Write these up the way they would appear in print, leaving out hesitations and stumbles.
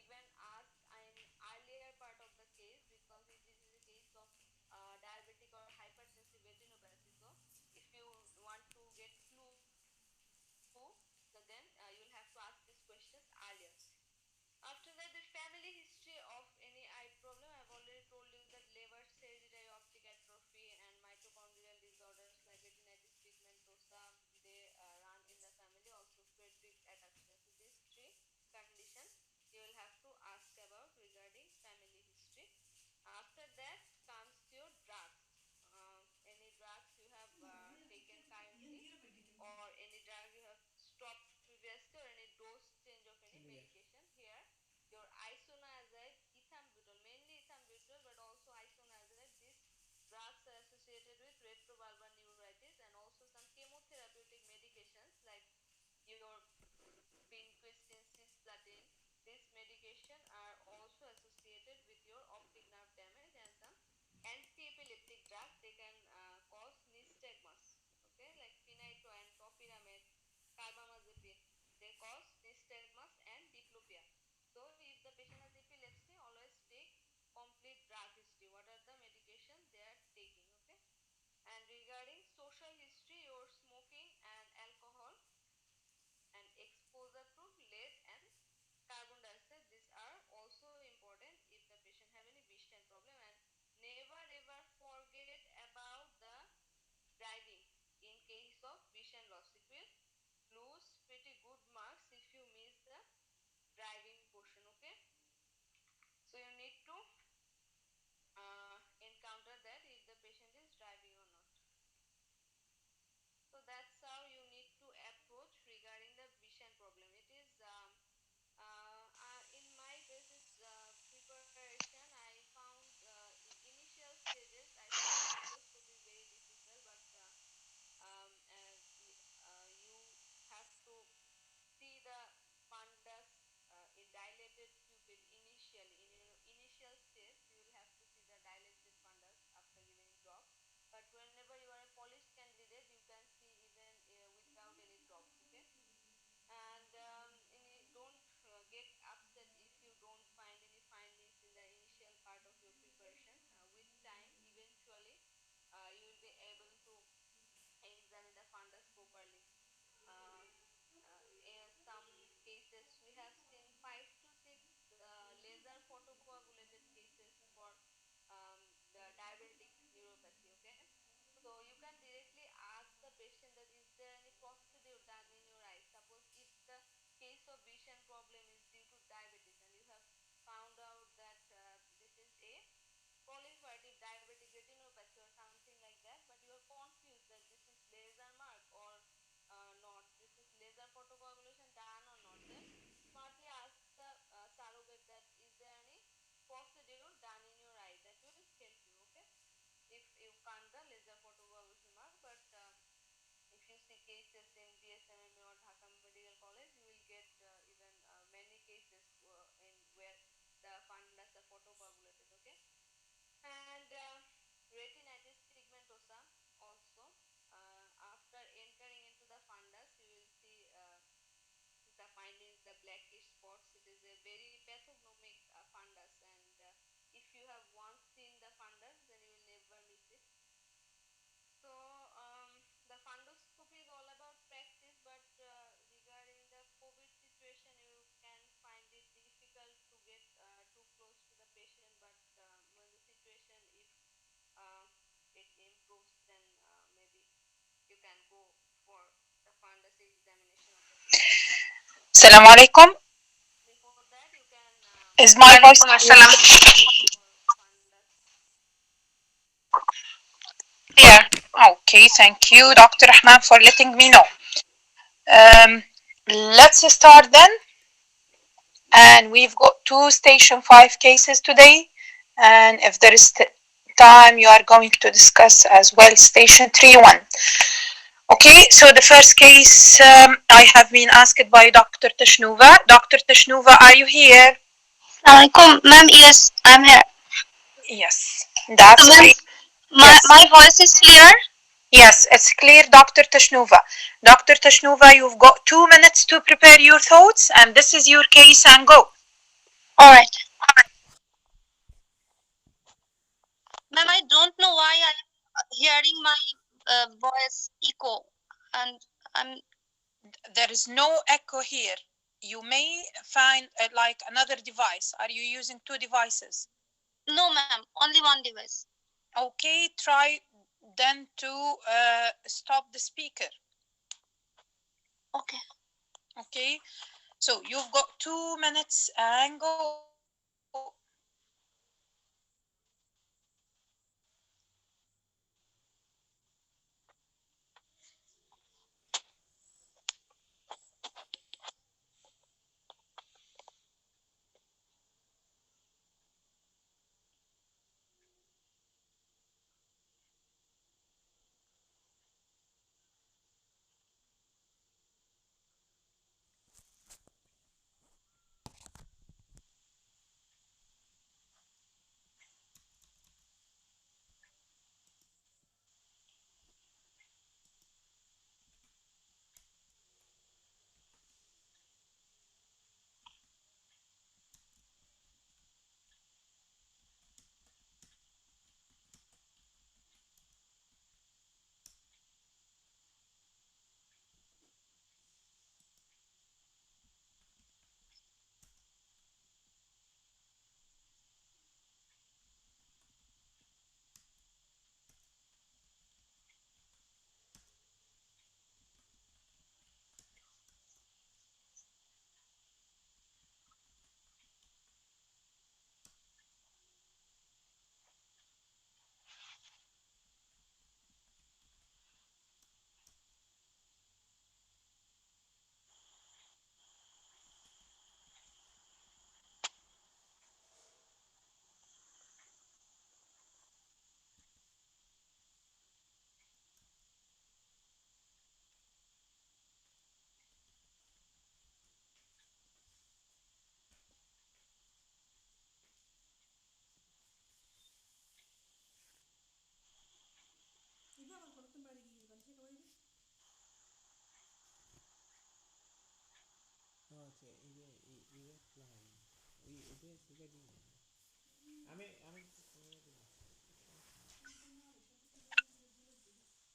given asked in earlier part of the case, because it is a case of diabetic or hypertensive retinopathy. So if you want to get clue, so then you will have to ask these questions earlier. After that, the family history of any eye problem. I've already told you that Leber's hereditary optic atrophy and mitochondrial disorders like retinitis pigmentosa, they run in the family. Also, Friedreich ataxia. So these three conditions you will have to ask about regarding family history. After that comes your drugs. Any drugs you have taken currently, or any drug you have stopped previously, or any dose change of any medication. Here, your isoniazid, ethambutol, mainly ethambutol, but also isoniazid. These drugs are associated with retrobulbar neuritis, and also some chemotherapeutic medications like your vincristine, cisplatin. These medication are also associated with your optic nerve damage, and some anti-epileptic drugs, they can cause nystagmus. Okay, like phenytoin, topiramate, carbamazepine, they cause nystagmus and diplopia. So if the patient has epilepsy, always take complete drug history. What are the medication they are taking? Okay. And regarding social history, your smoking and alcohol and exposure to lead and carbon dioxide, these are also important if the patient have any vision problem. And never ever forget about the driving in case of vision loss. It will lose pretty good marks if you miss the driving portion. Okay, so you need to encounter that if the patient is driving or not. So that's how you need to approach regarding the vision problem. It is in my basis preparation, I found in initial stages I found endoscopy very difficult, but you have to see the fundus in dilated pupil initially. In your initial stage, you will have to see the dilated fundus after giving drop. But whenever you are a polished candidate, you can see even without any drops. Okay, and don't get upset if you don't find any findings in the initial part of your preparation. With time, eventually, you will be able to examine the fundus properly. Uh, in some cases, we have seen 5 to 6 laser photocoagulated cases for the diabetic neuropathy. Okay, so you can directly ask the patient that is there any procedure done in your eyes. Suppose if the case of vision problem is due to diabetes, and you have found out that this is a proliferative diabetic retinopathy or something like that, but you are confused that this is laser mark or not, this is laser photocoagulation done or not, then smartly ask the surrogate that is there any procedure done in your eye that will help you. Okay, if you can't the laser photocoagulation mark, but if you see cases in BSMMA or Dhaka Medical College, you will get even many cases in where the fundas are photocoagulated. Okay, and retinitis pigmentosa also. After entering into the fundus, you will see the findings, the blackish spots. It is a very pathognomic fundus, and if you have once seen the fundus, then you will never miss it. So the fundoscopy is all about practice, but regarding the COVID situation, you can find it difficult to get too close to the patient. But when the situation, if uh, it improves, then maybe you can go for the fundus examination of the patient. Assalamu alaikum. Before that, you can Is my voice for fundus. clear? Okay, thank you, Dr. Rahman, for letting me know. Um, let's start then. And we've got two station 5 cases today. And if there is time, you are going to discuss as well station 3-1. Okay, so the first case I have been asked by Dr. Tashnuva. Dr. Tashnuva, are you here? Assalamualaikum, ma'am. Yes, I'm here. Yes, that's So, ma'am, great. my, Yes. my voice is clear. Yes, it's clear, Dr. Tashnuva. Dr. Tashnuva, you've got 2 minutes to prepare your thoughts, and this is your case and go. Alright. Ma'am, I don't know why I'm hearing my voice echo, and I'm There is no echo here. You may find like another device. Are you using two devices? no, ma'am, only one device. Okay, try then to stop the speaker. Okay. Okay, so you've got 2 minutes and go.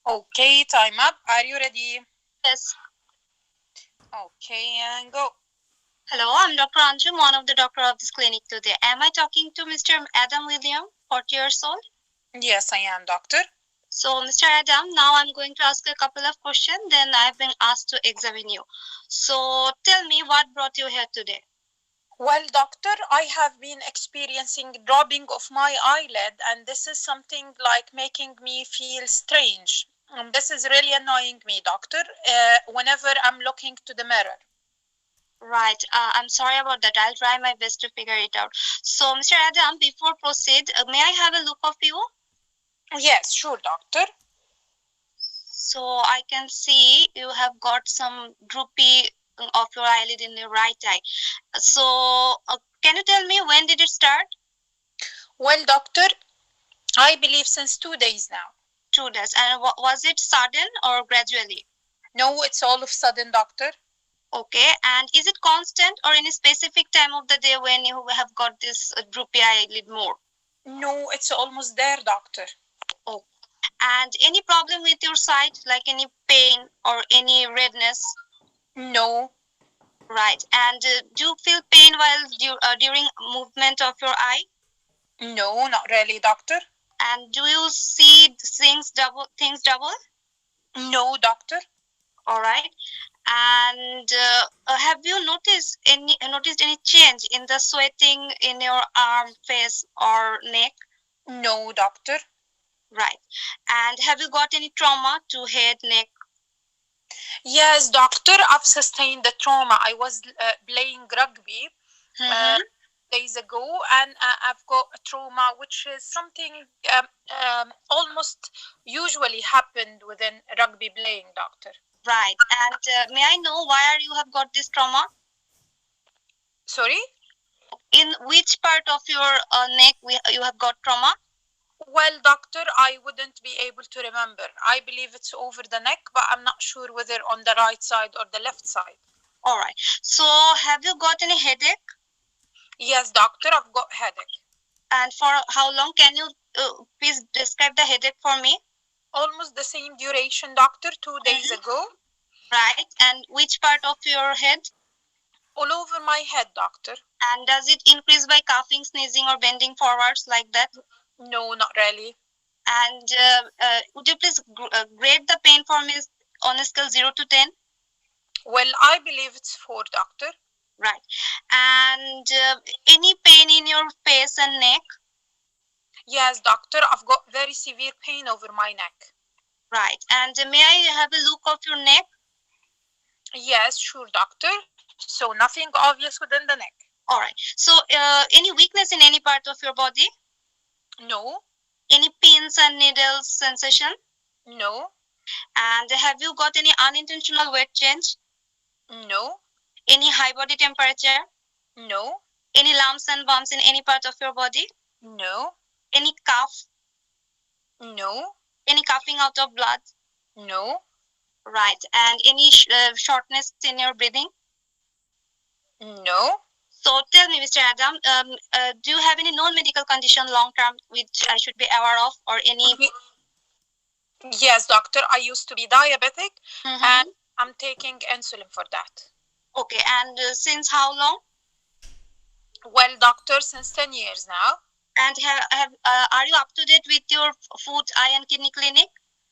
Okay, time up. Are you ready? Yes. Okay, and go. Hello, I'm Dr. Anjum, one of the doctor of this clinic today. Am I talking to Mr. Adam William, 40 years old? Yes, I am, doctor. So, Mr. Adam, now I'm going to ask you a couple of questions, then I've been asked to examine you. So, tell me what brought you here today? Well, doctor, I have been experiencing dropping of my eyelid, and this is something like making me feel strange. This is really annoying me, doctor, whenever I'm looking to the mirror. Right. I'm sorry about that. I'll try my best to figure it out. So, Mr. Adam, before proceed, may I have a look of you? Yes, sure, doctor. So, I can see you have got some droopy of your eyelid in your right eye. So, can you tell me when did it start? Well, doctor, I believe since 2 days now. 2 days. And was it sudden or gradually? No, it's all of sudden, doctor. Okay. And is it constant or any specific time of the day when you have got this droopy eyelid more? No, it's almost there, doctor. Oh. And any problem with your sight, like any pain or any redness? No. Right. And do you feel pain while during movement of your eye? No, not really, doctor. And do you see things double? No, doctor. All right. And have you noticed any change in the sweating in your arm, face, or neck? No, doctor. Right. And have you got any trauma to head, neck? Yes, doctor, I've sustained the trauma. I was playing rugby days ago, and I've got a trauma, which is something almost usually happened within rugby playing, doctor. Right. And may I know why you have got this trauma? Sorry? In which part of your neck you have got trauma? Well, doctor, I wouldn't be able to remember. I believe it's over the neck, but I'm not sure whether on the right side or the left side. All right. So, have you got any headache? Yes, doctor, I've got headache. And for how long? Can you please describe the headache for me? Almost the same duration, doctor, 2 days ago. Right. And which part of your head? All over my head, doctor. And does it increase by coughing, sneezing, or bending forwards like that? No, not really. And would you please grade the pain for me on a scale 0 to 10? Well, I believe it's 4, doctor. Right. And any pain in your face and neck? Yes, doctor, I've got very severe pain over my neck. Right. And may I have a look of your neck? Yes, sure, doctor. So nothing obvious within the neck. All right. So any weakness in any part of your body? No, Any pins and needles sensation? no, And have you got any unintentional weight change? no, Any high body temperature? no, Any lumps and bumps in any part of your body? no, Any cough? no, Any coughing out of blood? no, Right. And any shortness in your breathing? no. So tell me, Mr. Adam, do you have any non-medical condition long term which I should be aware of, or any? Yes, doctor, I used to be diabetic and Mm-hmm. I'm taking insulin for that. Okay. And since how long? Well, doctor, since 10 years now. And are you up to date with your food, eye, and kidney clinic?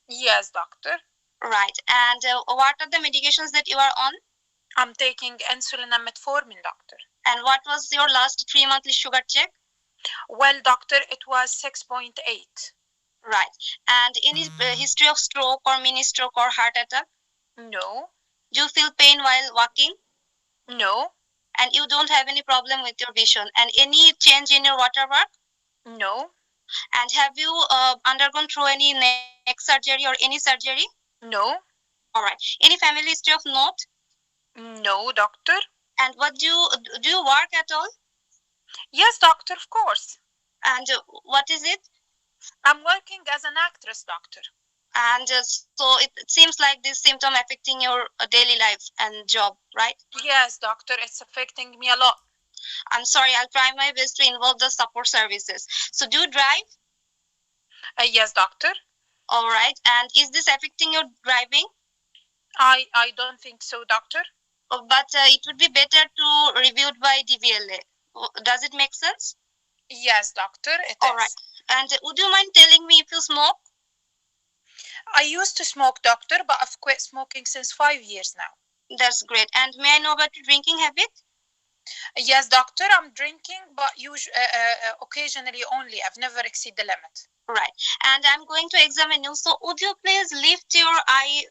Yes, doctor. Right. And what are the medications that you are on? I'm taking insulin and metformin, doctor. And what was your last 3 monthly sugar check? Well, doctor, it was 6.8. Right. And any history of stroke or mini stroke or heart attack? No, Do you feel pain while walking? no, And you don't have any problem with your vision? And any change in your water work? no, And have you undergone through any neck surgery or any surgery? no, All right. Any family history of note? no, doctor. And what do you work at all? Yes, doctor, of course. And what is it? I'm working as an actress, doctor. And so it seems like this symptom affecting your daily life and job, right? Yes, doctor, it's affecting me a lot. I'm sorry, I'll try my best to involve the support services. So do you drive? Yes, doctor. All right. And is this affecting your driving? I don't think so, doctor. But it would be better to review it by DVLA. Does it make sense? Yes, doctor, it All is. right. And would you mind telling me if you smoke? I used to smoke, doctor, but I've quit smoking since 5 years now. That's great. And may I know about your drinking habit? Yes, doctor, I'm drinking, but occasionally only. I've never exceeded the limit. Right. And I'm going to examine you. So would you please lift your eye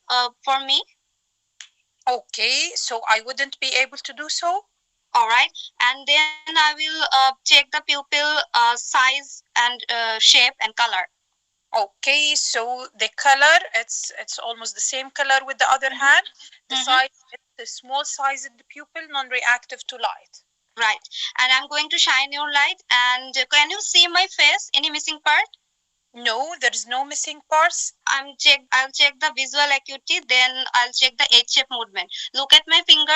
for me? Okay, so I wouldn't be able to do so? All right. And then I will check the pupil size and shape and color. Okay, so the color, it's almost the same color with the other hand. The size, it's a small sized pupil, non-reactive to light. Right. And I'm going to shine your light. And can you see my face? Any missing part? No, there is no missing parts. I'll check the visual acuity, then I'll check the H-shape movement. Look at my finger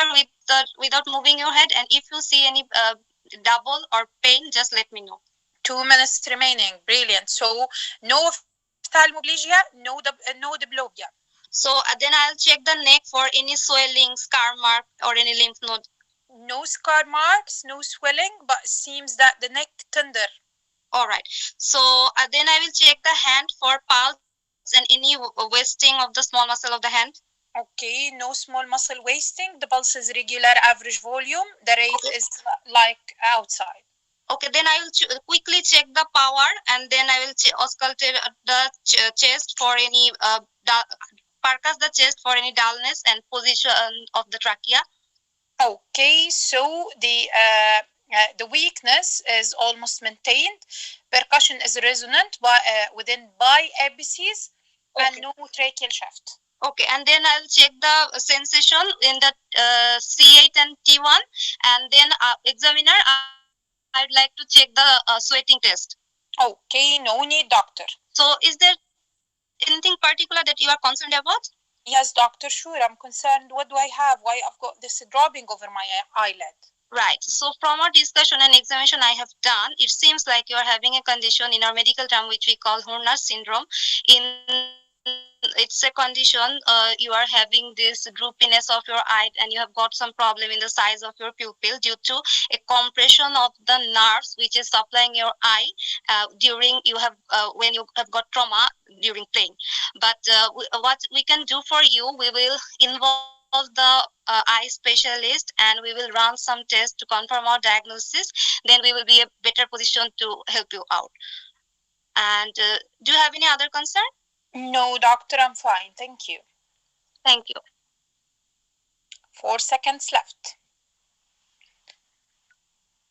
without moving your head, and if you see any double or pain, just let me know. 2 minutes remaining. Brilliant. So no ophthalmoplegia, no diplopia. So then I'll check the neck for any swelling, scar mark, or any lymph node. No scar marks, no swelling, but seems that the neck tender. All right. So then I will check the hand for pulse and any wasting of the small muscle of the hand. Okay, no small muscle wasting. The pulse is regular, average volume. The rate is like outside. Okay, then I will quickly check the power, and then I will auscultate the chest for any percuss the chest for any dullness and position of the trachea. Okay, so the weakness is almost maintained. Percussion is resonant within biapices and no tracheal shaft. Okay, and then I'll check the sensation in the C8 and T1, and then examiner, I'd like to check the sweating test. Okay, no need, doctor. So is there anything particular that you are concerned about? Yes, doctor, sure, I'm concerned. What do I have? Why I've got this dropping over my eyelid? Right. So from our discussion and examination I have done, it seems like you are having a condition in our medical term which we call Horner's syndrome. It's a condition you are having this droopiness of your eye and you have got some problem in the size of your pupil due to a compression of the nerves which is supplying your eye during you have when you have got trauma during playing. But what we can do for you, we will involve the eye specialist and we will run some tests to confirm our diagnosis. Then we will be a better position to help you out. And do you have any other concern? No, doctor, I'm fine. Thank you. Thank you. 4 seconds left.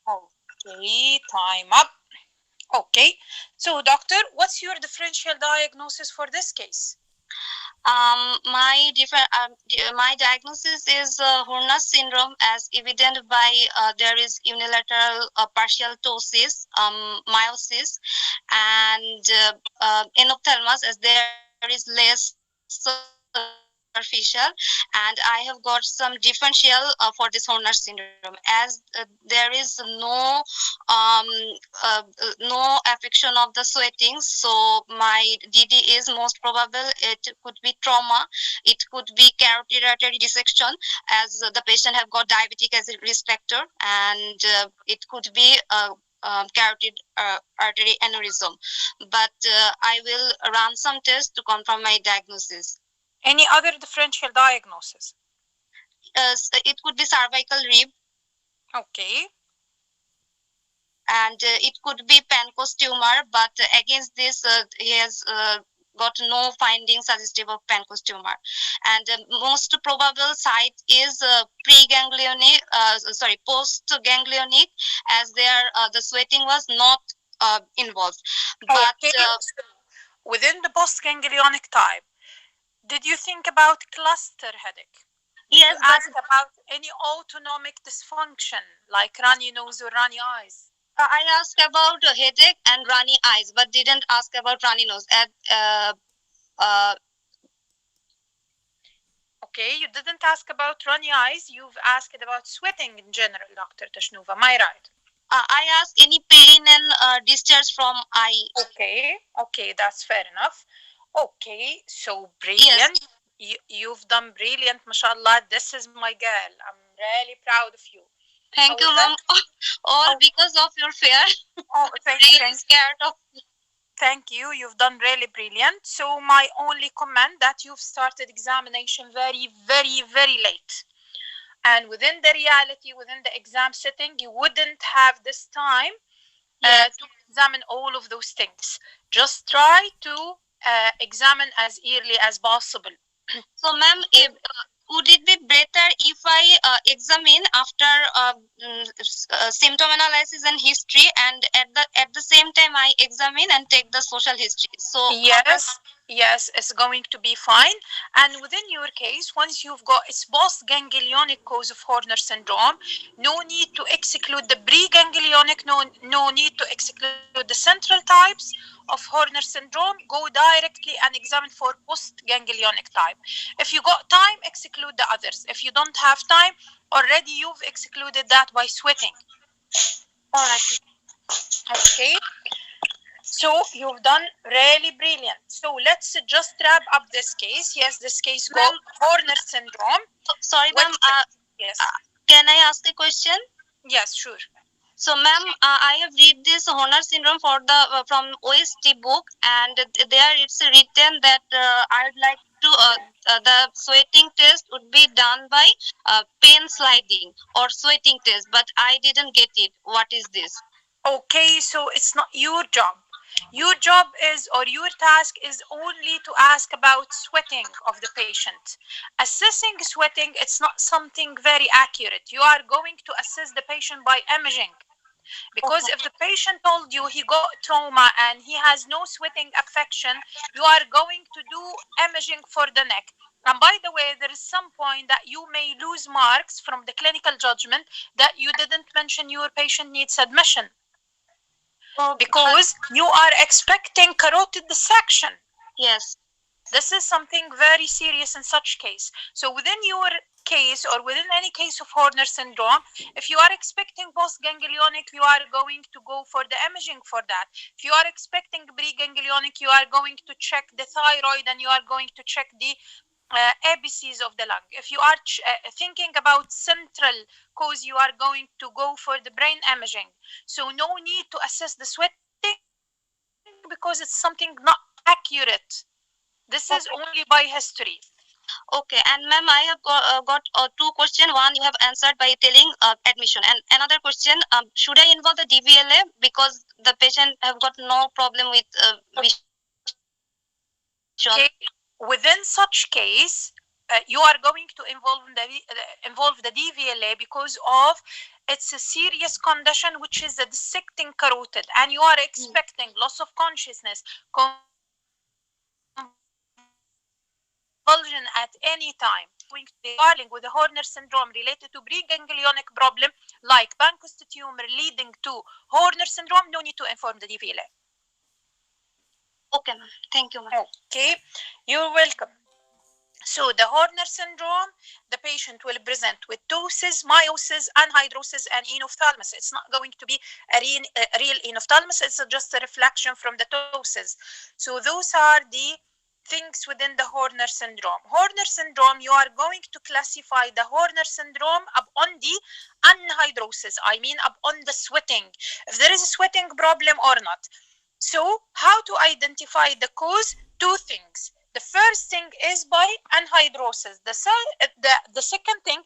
Okay, time up. Okay, so doctor, what's your differential diagnosis for this case? My diagnosis is Horner's syndrome, as evident by there is unilateral partial ptosis, meiosis, and enophthalmos, as there is less superficial, and I have got some differential for this Horner's syndrome, as there is um, uh, no affection of the sweating. So my DD is most probable it could be trauma, it could be carotid artery dissection, as the patient have got diabetic as a risk factor, and it could be carotid artery aneurysm. But I will run some tests to confirm my diagnosis. Any other differential diagnosis? It could be cervical rib. Okay. And it could be Pankos tumor, but against this, he has got no findings suggestive of Pankos tumor. And most probable site is pre-ganglionic, post-ganglionic, as there the sweating was not involved. But okay. Within the post-ganglionic type, did you think about cluster headache? Yes, you asked about any autonomic dysfunction like runny nose or runny eyes? I asked about headache and runny eyes, but didn't ask about runny nose. Okay, you didn't ask about runny eyes. You've asked about sweating in general, Dr. Tashnova. Am I right? I asked any pain and discharge from eye. Okay, that's fair enough. Okay, so brilliant. Yes. You've done brilliant, mashallah. This is my girl. I'm really proud of you. Thank you, ma'am. All because of your fear. Thank you. you. Really scared of me. Thank you. You've done really brilliant. So my only comment that you've started examination very, very, very late. And within the reality, within the exam setting, you wouldn't have this time to examine all of those things. Just try to examine as early as possible. So, ma'am, would it be better if I examine after symptom analysis and history, and at the same time I examine and take the social history? So yes, it's going to be fine. And within your case, once you've got its post-ganglionic cause of Horner syndrome, no need to exclude the pre-ganglionic, no need to exclude the central types of Horner syndrome. Go directly and examine for post-ganglionic type. If you got time, exclude the others. If you don't have time, already you've excluded that by sweating. All right. Okay. So you've done really brilliant. So let's just wrap up this case. Yes, this case called Horner syndrome. Sorry, ma'am. Yes. Can I ask a question? Yes, sure. So, ma'am, I have read this Horner syndrome for the from OST book, and there it's written that I would like to the sweating test would be done by pen sliding or sweating test, but I didn't get it. What is this? Okay, so it's not your job. Your job is, or your task is only to ask about sweating of the patient. Assessing sweating, it's not something very accurate. You are going to assess the patient by imaging. Because if the patient told you he got trauma and he has no sweating affection, you are going to do imaging for the neck. And by the way, there is some point that you may lose marks from the clinical judgment that you didn't mention your patient needs admission. Because you are expecting carotid dissection. Yes. This is something very serious in such case. So within your case or within any case of Horner syndrome, if you are expecting post-ganglionic, you are going to go for the imaging for that. If you are expecting pre-ganglionic, you are going to check the thyroid and you are going to check the ABCs of the lung. If you are thinking about central cause, you are going to go for the brain imaging. So no need to assess the sweating because it's something not accurate. This is only by history. Okay, and ma'am, I have got two questions. One you have answered by telling admission, and another question: should I involve the DVLA because the patient have got no problem with visual? Okay, within such case, you are going to involve the DVLA because of it's a serious condition which is a dissecting carotid, and you are expecting loss of consciousness, convulsion at any time. Going to dealing with the Horner syndrome related to preganglionic problem like Pancoast tumor leading to Horner syndrome, no need to inform the DVLA. Okay, ma'am. Thank you, ma'am. Okay, you're welcome. So the Horner syndrome, the patient will present with ptosis, meiosis, anhidrosis, and enophthalmos. It's not going to be a real enophthalmos. It's just a reflection from the ptosis. So those are the things within the Horner syndrome. Horner syndrome, you are going to classify the Horner syndrome upon the anhidrosis. I mean upon the sweating. If there is a sweating problem or not. So how to identify the cause? Two things. The first thing is by anhidrosis. The second thing,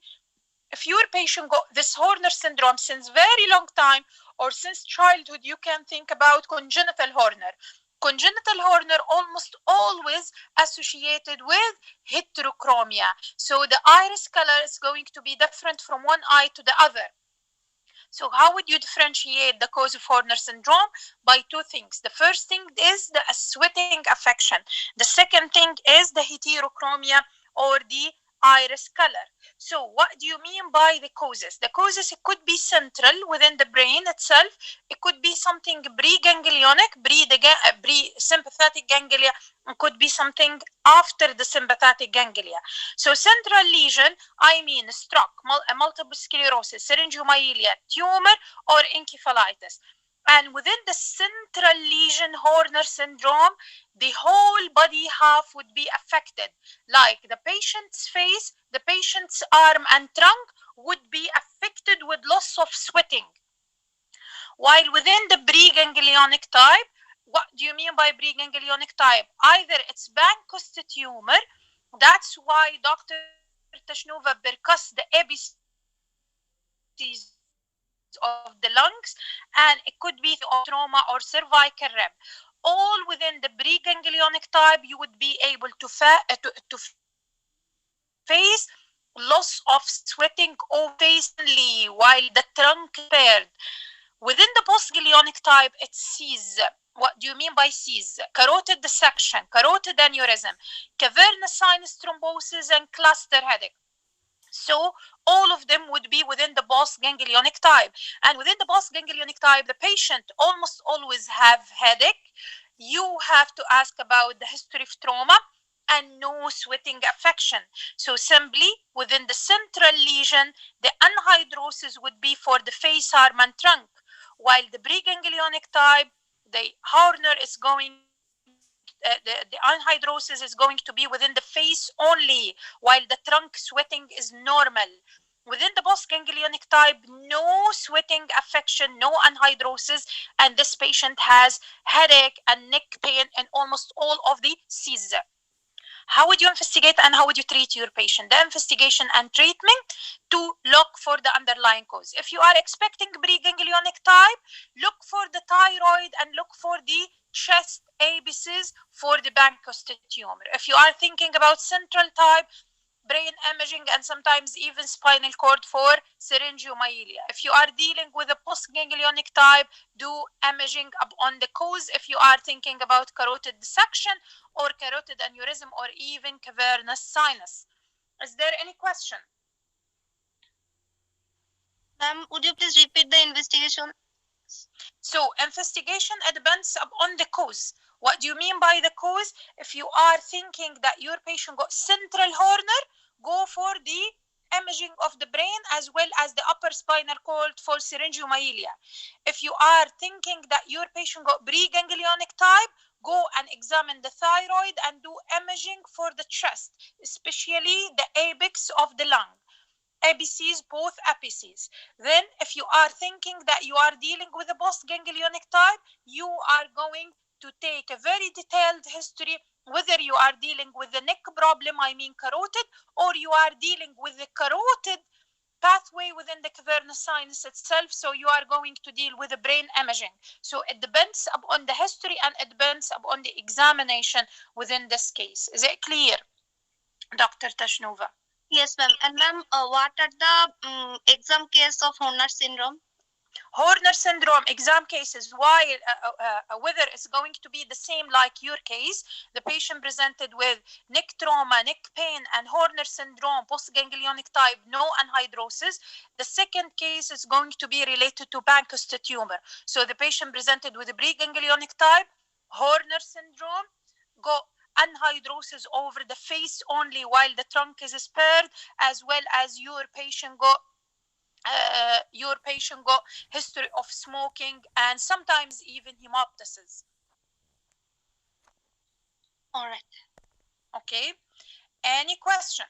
if your patient got this Horner syndrome since very long time or since childhood, you can think about congenital Horner. Congenital Horner almost always associated with heterochromia. So the iris color is going to be different from one eye to the other. So how would you differentiate the cause of Horner syndrome? By two things. The first thing is the sweating affection. The second thing is the heterochromia or the iris color. So what do you mean by the causes? The causes, it could be central within the brain itself. It could be something preganglionic, pre-sympathetic ganglia. It could be something after the sympathetic ganglia. So central lesion, I mean stroke, multiple sclerosis, syringomyelia, tumor, or encephalitis. And within the central lesion Horner syndrome, the whole body half would be affected. Like the patient's face, the patient's arm and trunk would be affected with loss of sweating. While within the preganglionic type, what do you mean by preganglionic type? Either it's Pancoast tumor, that's why Dr. Tashnova percussed the ABCs of the lungs, and it could be trauma or cervical rib. All within the preganglionic type, you would be able to face loss of sweating over the face only while the trunk is spared. Within the postganglionic type, it sees. What do you mean by sees? Carotid dissection, carotid aneurysm, cavernous sinus thrombosis, and cluster headache. So all of them would be within the postganglionic type. And within the postganglionic type, the patient almost always have headache. You have to ask about the history of trauma and no sweating affection. So simply within the central lesion, the anhidrosis would be for the face, arm, and trunk, while the preganglionic type, the Horner is the anhidrosis is going to be within the face only, while the trunk sweating is normal. Within the postganglionic type, no sweating affection, no anhidrosis, and this patient has headache and neck pain and almost all of the seizure. How would you investigate and how would you treat your patient? The investigation and treatment to look for the underlying cause. If you are expecting preganglionic type, look for the thyroid and look for the chest ABCs for the Pancoast tumor. If you are thinking about central type, brain imaging and sometimes even spinal cord for syringomyelia. If you are dealing with a postganglionic type, do imaging on the cause if you are thinking about carotid dissection or carotid aneurysm or even cavernous sinus. Is there any question? Ma'am, would you please repeat the investigation? So investigation, it depends upon the cause. What do you mean by the cause? If you are thinking that your patient got central Horner, go for the imaging of the brain as well as the upper spinal cord for syringomyelia. If you are thinking that your patient got preganglionic type, go and examine the thyroid and do imaging for the chest, especially the apex of the lung. ABCs, both apices. Then, if you are thinking that you are dealing with a post-ganglionic type, you are going to take a very detailed history, whether you are dealing with the neck problem, I mean carotid, or you are dealing with the carotid pathway within the cavernous sinus itself. So you are going to deal with the brain imaging. So it depends upon the history and it depends upon the examination within this case. Is it clear, Dr. Tashnova? Yes, ma'am. And ma'am, what are the exam case of Horner syndrome? Horner syndrome exam cases, while whether it's going to be the same like your case, the patient presented with neck trauma, neck pain, and Horner syndrome, postganglionic type, no anhydrosis. The second case is going to be related to Pankhurst tumor. So the patient presented with a preganglionic type, Horner syndrome, got anhydrosis over the face only while the trunk is spared, as well as your patient got history of smoking and sometimes even hemoptysis. All right. Okay. Any question?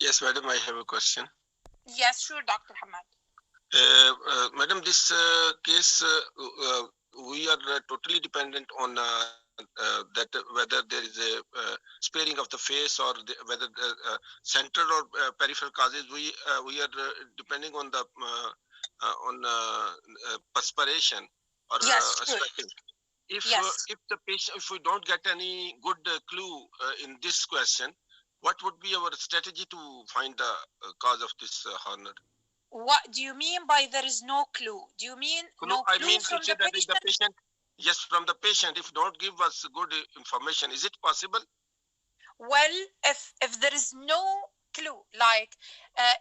Yes, madam, I have a question. Yes, sure, Dr. Hamad. Madam, this case, we are totally dependent on that whether there is a sparing of the face or whether central or peripheral causes. We are depending on the perspiration or yes, sweating. If the patient, if we don't get any good clue in this question, what would be our strategy to find the cause of this Horner? What do you mean by there is no clue? Do you mean no clue? I mean from the patient? Yes, from the patient. If don't give us good information, is it possible? Well, if there is no clue, like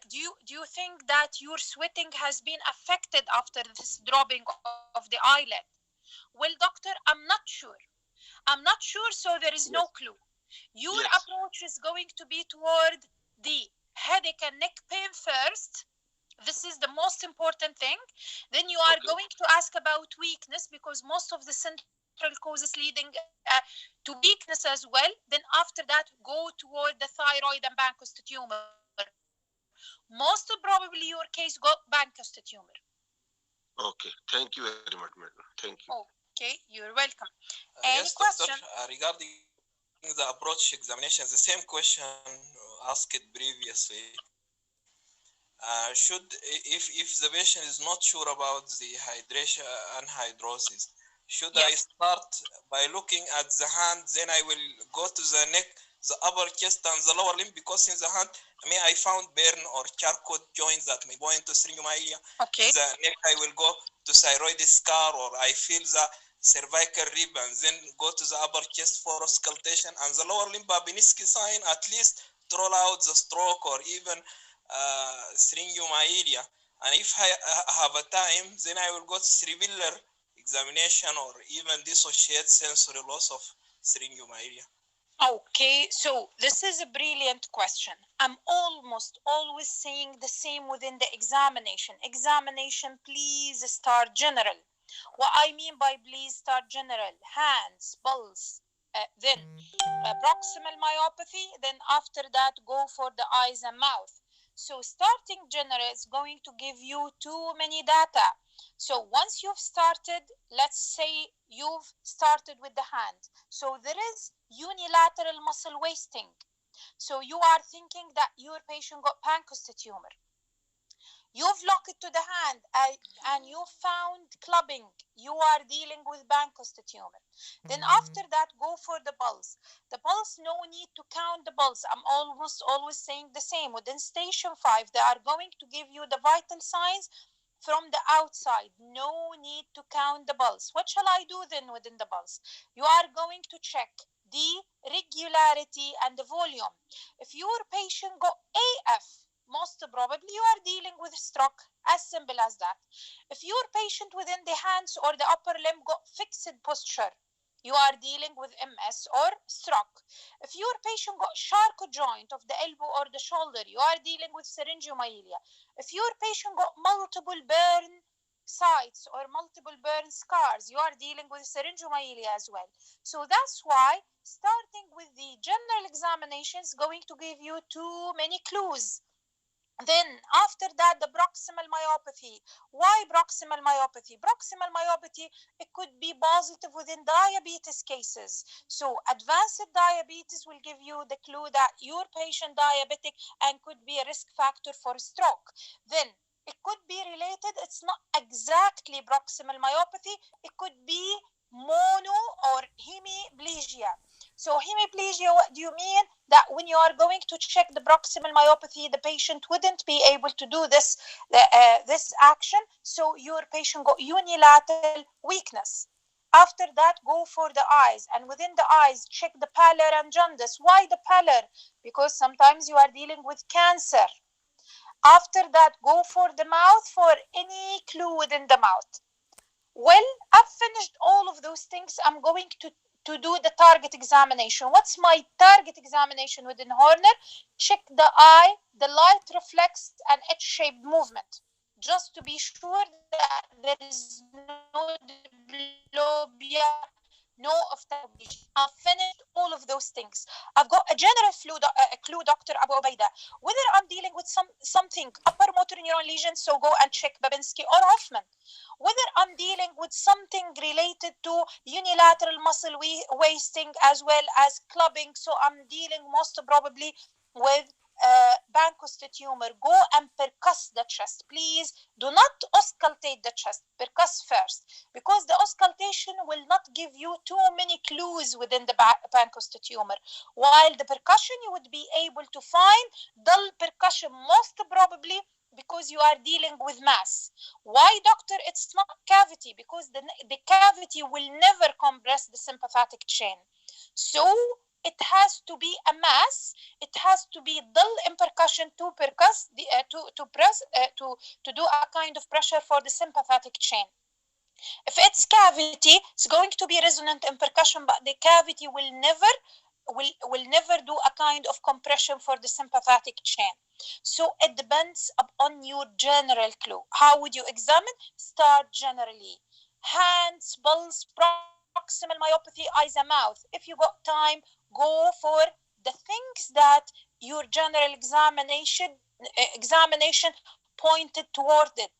do you think that your sweating has been affected after this dropping of the eyelid? Well, doctor, I'm not sure. So there is no clue. Your approach is going to be toward the headache and neck pain first. This is the most important thing. Then you are going to ask about weakness, because most of the central causes leading to weakness as well. Then after that, go toward the thyroid and Pankhurst tumor. Most probably your case got Pankhurst tumor. Okay, thank you very much, madam. Thank you. Okay, you're welcome. Any question? Doctor, regarding the approach examination, the same question asked previously. Should, if the patient is not sure about the hydration and hydrosis, should I start by looking at the hand, then I will go to the neck, the upper chest and the lower limb, because in the hand, I found burn or charcot joints that may point to syringomyelia. In the neck, I will go to thyroid scar, or I feel the cervical rib, and then go to the upper chest for auscultation, and the lower limb Babinski sign, at least to rule out the stroke or even syringomyelia. And if I have a time, then I will go to cerebellar examination or even dissociate sensory loss of syringomyelia. Okay, so this is a brilliant question. I'm almost always saying the same within the examination. Examination, please start general. What I mean by please start general: hands, pulse, then proximal myopathy, then after that go for the eyes and mouth. So starting general is going to give you too many data. So once you've started, let's say you've started with the hand. So there is unilateral muscle wasting. So you are thinking that your patient got Pankhurst tumor. You've locked it to the hand and you found clubbing. You are dealing with Pankhurst tumor. Then after that, go for the pulse. The pulse, no need to count the pulse. I'm almost always saying the same. Within station 5, they are going to give you the vital signs from the outside. No need to count the pulse. What shall I do then within the pulse? You are going to check the regularity and the volume. If your patient got AF, most probably you are dealing with stroke. As simple as that. If your patient within the hands or the upper limb got fixed posture, you are dealing with MS or stroke. If your patient got Charcot joint of the elbow or the shoulder, you are dealing with syringomyelia. If your patient got multiple burn sites or multiple burn scars, you are dealing with syringomyelia as well. So that's why starting with the general examination is going to give you too many clues. Then after that, the proximal myopathy. Why proximal myopathy? Proximal myopathy, it could be positive within diabetes cases. So advanced diabetes will give you the clue that your patient diabetic and could be a risk factor for stroke. Then it could be related, it's not exactly proximal myopathy, it could be mono or hemiplegia. So hemiplegia, what do you mean? That when you are going to check the proximal myopathy, the patient wouldn't be able to do this action, so your patient got unilateral weakness. After that, go for the eyes, and within the eyes, check the pallor and jaundice. Why the pallor? Because sometimes you are dealing with cancer. After that, go for the mouth for any clue within the mouth. Well, I've finished all of those things. I'm going to do the target examination. What's my target examination within Horner? Check the eye, the light reflex, and H-shaped movement. Just to be sure that there is no diplopia, no ophthalmoplegia. I've finished all of those things. I've got a general clue, Dr. Abu Ubaida. Whether I'm dealing with something, upper motor neuron lesion, so go and check Babinski or Hoffman. Whether I'm dealing with something related to unilateral muscle wasting as well as clubbing, so I'm dealing most probably with Bankus tumor, go and percuss the chest. Please do not auscultate the chest. Percuss first, because the auscultation will not give you too many clues within the Bankus tumor. While the percussion, you would be able to find dull percussion, most probably because you are dealing with mass. Why, doctor? It's not cavity, because the cavity will never compress the sympathetic chain. So it has to be a mass. It has to be dull in percussion to percuss to do a kind of pressure for the sympathetic chain. If it's cavity, it's going to be resonant in percussion, but the cavity will never do a kind of compression for the sympathetic chain. So it depends upon your general clue. How would you examine? Start generally. Hands, pulse, proximal myopathy, eyes and mouth. If you got time, go for the things that your general examination pointed toward it.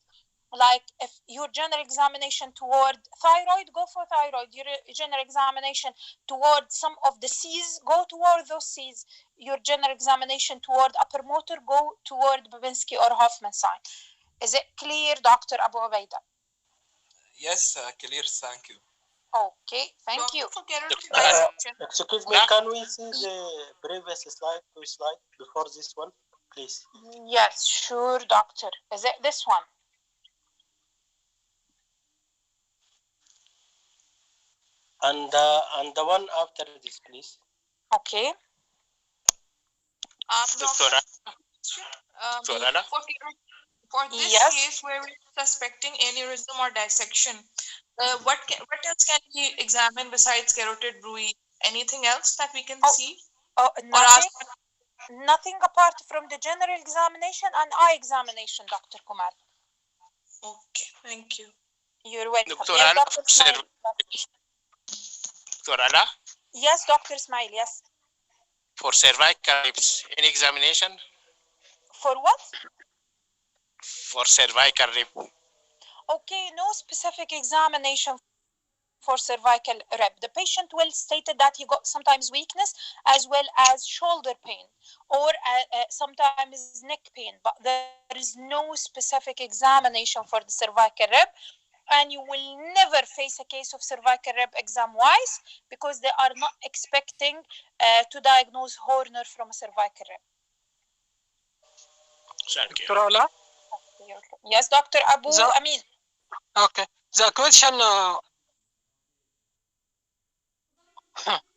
Like if your general examination toward thyroid, go for thyroid. Your general examination toward some of the C's, go toward those C's. Your general examination toward upper motor, go toward Babinski or Hoffman sign. Is it clear, Dr. Abu Ubaida? Yes, clear. Thank you. Okay, thank you. Excuse me, can we see the previous slide, two slides before this one, please? Yes, sure, doctor. Is it this one? And the one after this, please. Okay. Doctor, for this Yes. case where we're suspecting aneurysm or dissection, what else can we examine besides carotid bruit? Anything else that we can see? Nothing apart from the general examination and eye examination, Dr. Kumar. Okay, thank you. You're welcome. Dr. Yes, Ala, Dr. Ismail. Dr. Ala, Yes, Dr. Ismail, yes. for cervical ribs, any examination? For what? For cervical rib. Okay, no specific examination for cervical rib. The patient will stated that he got sometimes weakness as well as shoulder pain or sometimes neck pain, but there is no specific examination for the cervical rib. And you will never face a case of cervical rib exam-wise because they are not expecting to diagnose Horner from a cervical rib. Thank you. Dr. Ola? Yes, Dr. Abu Amin. Okay. The question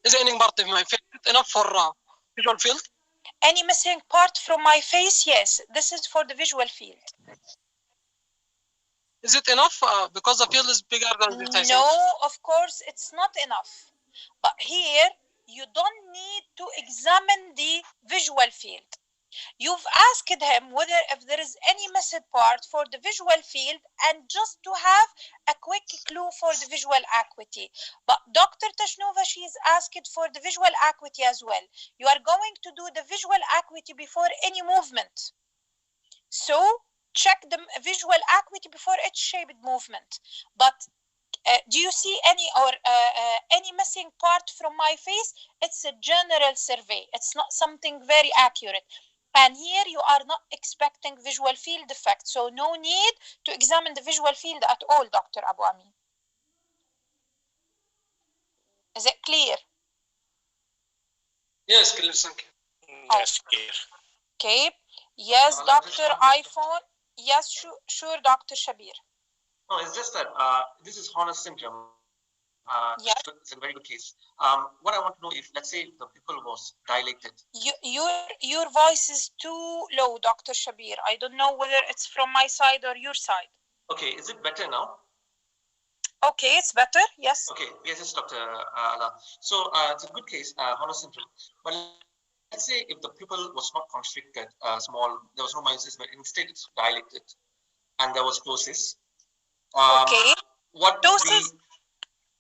is any part of my field enough for visual field? Any missing part from my face? Yes, this is for the visual field. Is it enough? Because the field is bigger than this, I think. No, of course, it's not enough. But here, you don't need to examine the visual field. You've asked him whether if there is any missing part for the visual field and just to have a quick clue for the visual acuity. But Dr. Tashnova, she is asked for the visual acuity as well. You are going to do the visual acuity before any movement. So check the visual acuity before each shaped movement. But do you see any missing part from my face? It's a general survey. It's not something very accurate. And here you are not expecting visual field effect. So no need to examine the visual field at all, Dr. Abu Amin. Is it clear? Yes, clear, thank you. Yes, clear. Okay. Yes, Dr. iPhone. Yes, sure, Dr. Shabir. No, it's just that this is Horner syndrome. Yeah. It's a very good case. What I want to know if, let's say, the pupil was dilated. Your voice is too low, Dr. Shabir. I don't know whether it's from my side or your side. Okay, is it better now? Okay, it's better. Yes. Okay, yes, Dr. Ala. So it's a good case, Horner syndrome. But let's say if the pupil was not constricted, small, there was no meiosis, but instead it's dilated, and there was ptosis. Okay. What ptosis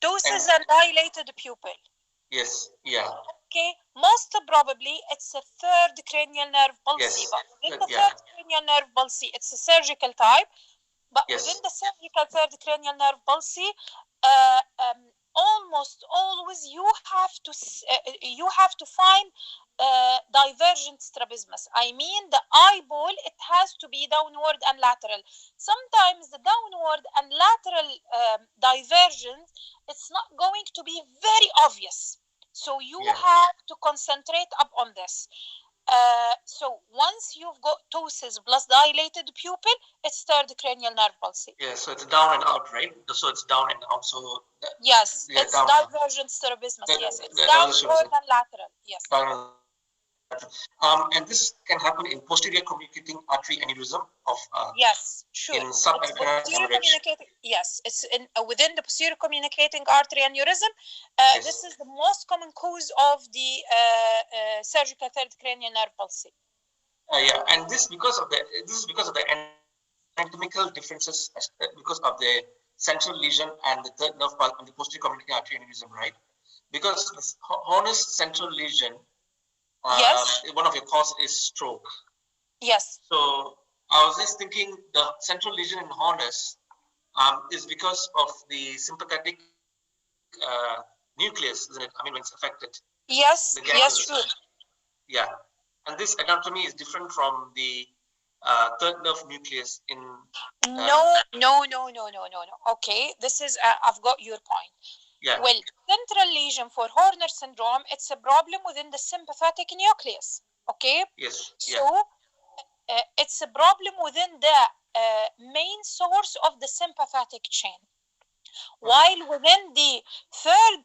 and dilated pupil. Yes. Yeah. Okay. Most probably it's a third cranial nerve palsy. Yes. But within the third cranial nerve palsy, it's a surgical type. But within the cervical third cranial nerve palsy, almost always you have to find divergent strabismus. I mean, the eyeball, it has to be downward and lateral. Sometimes the downward and lateral divergence, it's not going to be very obvious. So you have to concentrate up on this. So once you've got ptosis plus dilated pupil, it's third cranial nerve palsy. Yeah, so it's down and out, right? So it's down and out. So yes, it's divergent strabismus. Yes, it's downward and lateral. Yes. And this can happen in posterior communicating artery aneurysm of yes, sure. In yes, it's in within the posterior communicating artery aneurysm. This is the most common cause of the surgical third cranial nerve palsy. Yeah, and this is because of the anatomical differences because of the central lesion and the third nerve pulse and the posterior communicating artery aneurysm, right? Because this Horner's central lesion. Yes. One of your causes is stroke. Yes. So I was just thinking the central lesion in Horner's is because of the sympathetic nucleus, isn't it? I mean, when it's affected. Yes. Yes, sure. Yeah, and this anatomy is different from the third nerve nucleus in. No. Okay, this is I've got your point. Yeah. Well, central lesion for Horner syndrome, it's a problem within the sympathetic nucleus. Okay. Yes. So it's a problem within the main source of the sympathetic chain. While within the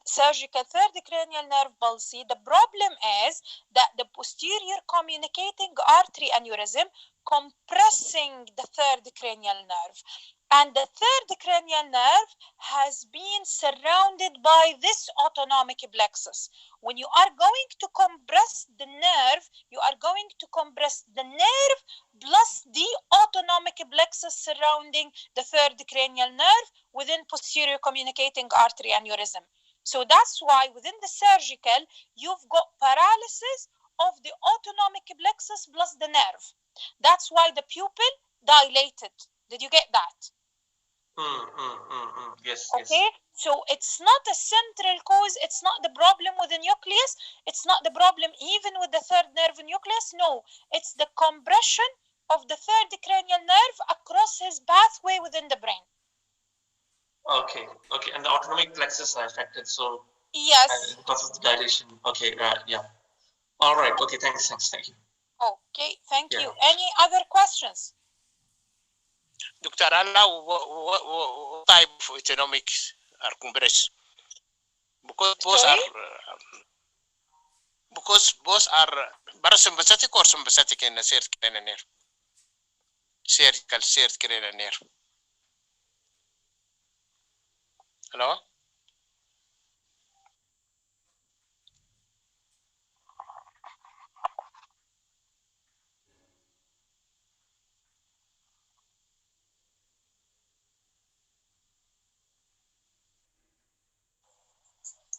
surgical third cranial nerve palsy, the problem is that the posterior communicating artery aneurysm compressing the third cranial nerve. And the third cranial nerve has been surrounded by this autonomic plexus. When you are going to compress the nerve, you are going to compress the nerve plus the autonomic plexus surrounding the third cranial nerve within posterior communicating artery aneurysm. So that's why within the surgical, you've got paralysis of the autonomic plexus plus the nerve. That's why the pupil dilated. Did you get that? Yes. Okay, yes. So it's not a central cause. It's not the problem with the nucleus. It's not the problem even with the third nerve nucleus. No, it's the compression of the third cranial nerve across his pathway within the brain. Okay, and the autonomic plexus are affected. So yes, because of the dilation. Okay, yeah. All right. Okay, thanks. Thank you. Okay, thank you. Any other questions? Dr. Allah, what type of autonomics are compressed? Because both are Parasympathetic or sympathetic in the shared cranial nerve? Shared cranial nerve. Hello?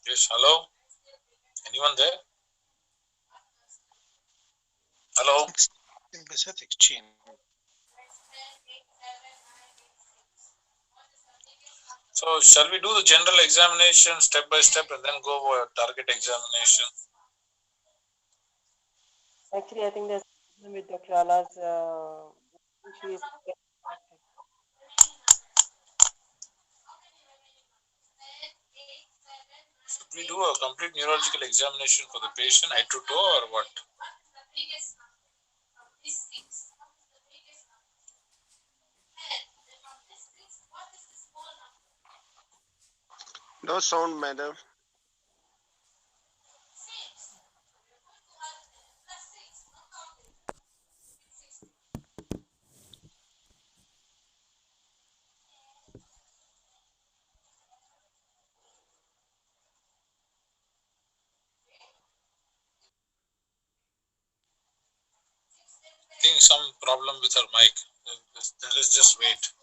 Yes, hello? Anyone there? Hello? Sympathetic chain. So shall we do the general examination step by step and then go over target examination? Actually, I think there's a problem with Dr. Ala's she is Should we do a complete neurological examination for the patient, head to toe, or what? No sound, madam. I think some problem with her mic. Let's just wait.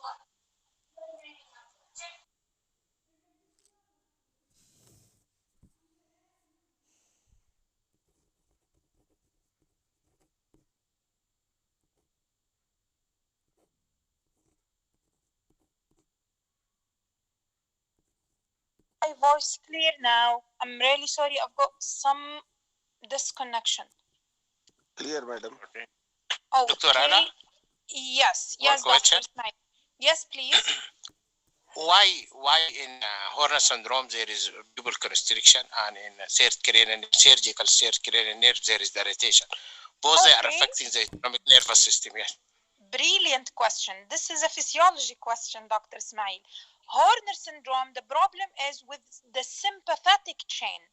My voice clear now. I'm really sorry. I've got some disconnection. Clear, madam. Okay. Oh, Dr. Anna? Yes, One yes, question. Dr. Snipe. Yes, please. Why in Horner syndrome there is pupil constriction and in surgical shared cranial nerve there is dilatation? Both they are affecting the autonomic nervous system. Yes. Brilliant question. This is a physiology question, Dr. Ismail. Horner syndrome, the problem is with the sympathetic chain.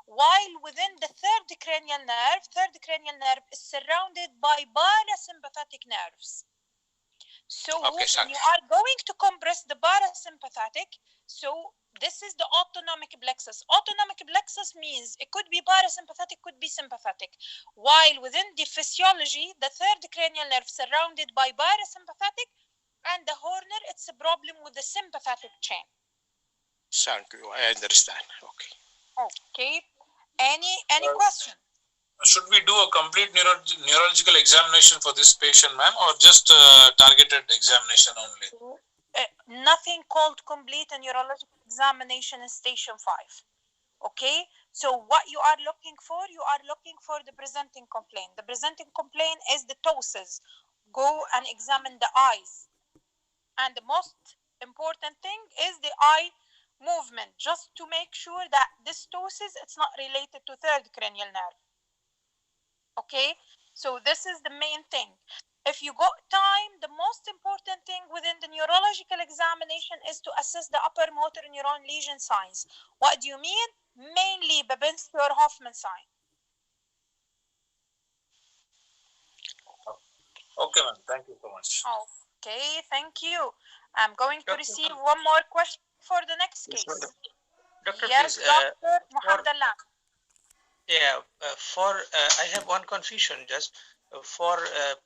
While within the third cranial nerve is surrounded by parasympathetic nerves. So when you are going to compress the parasympathetic, so this is the autonomic plexus. Autonomic plexus means it could be parasympathetic, could be sympathetic. While within the physiology, the third cranial nerve surrounded by parasympathetic, and the Horner, it's a problem with the sympathetic chain. Thank you. I understand. Okay. Okay. Any question? Should we do a complete neurological examination for this patient, ma'am, or just targeted examination only? Nothing called complete neurological examination in station 5. Okay, so what you are looking for the presenting complaint. The presenting complaint is the ptosis. Go and examine the eyes. And the most important thing is the eye movement, just to make sure that this ptosis, it's not related to third cranial nerve. Okay, so this is the main thing. If you got time, the most important thing within the neurological examination is to assess the upper motor neuron lesion signs. What do you mean? Mainly Babinski or Hoffman sign. Okay, ma'am. Thank you so much. Okay, thank you. I'm going to receive one more question for the next case. Doctor, yes, please, Dr. Muhammad Allah. Yeah, I have one confusion just for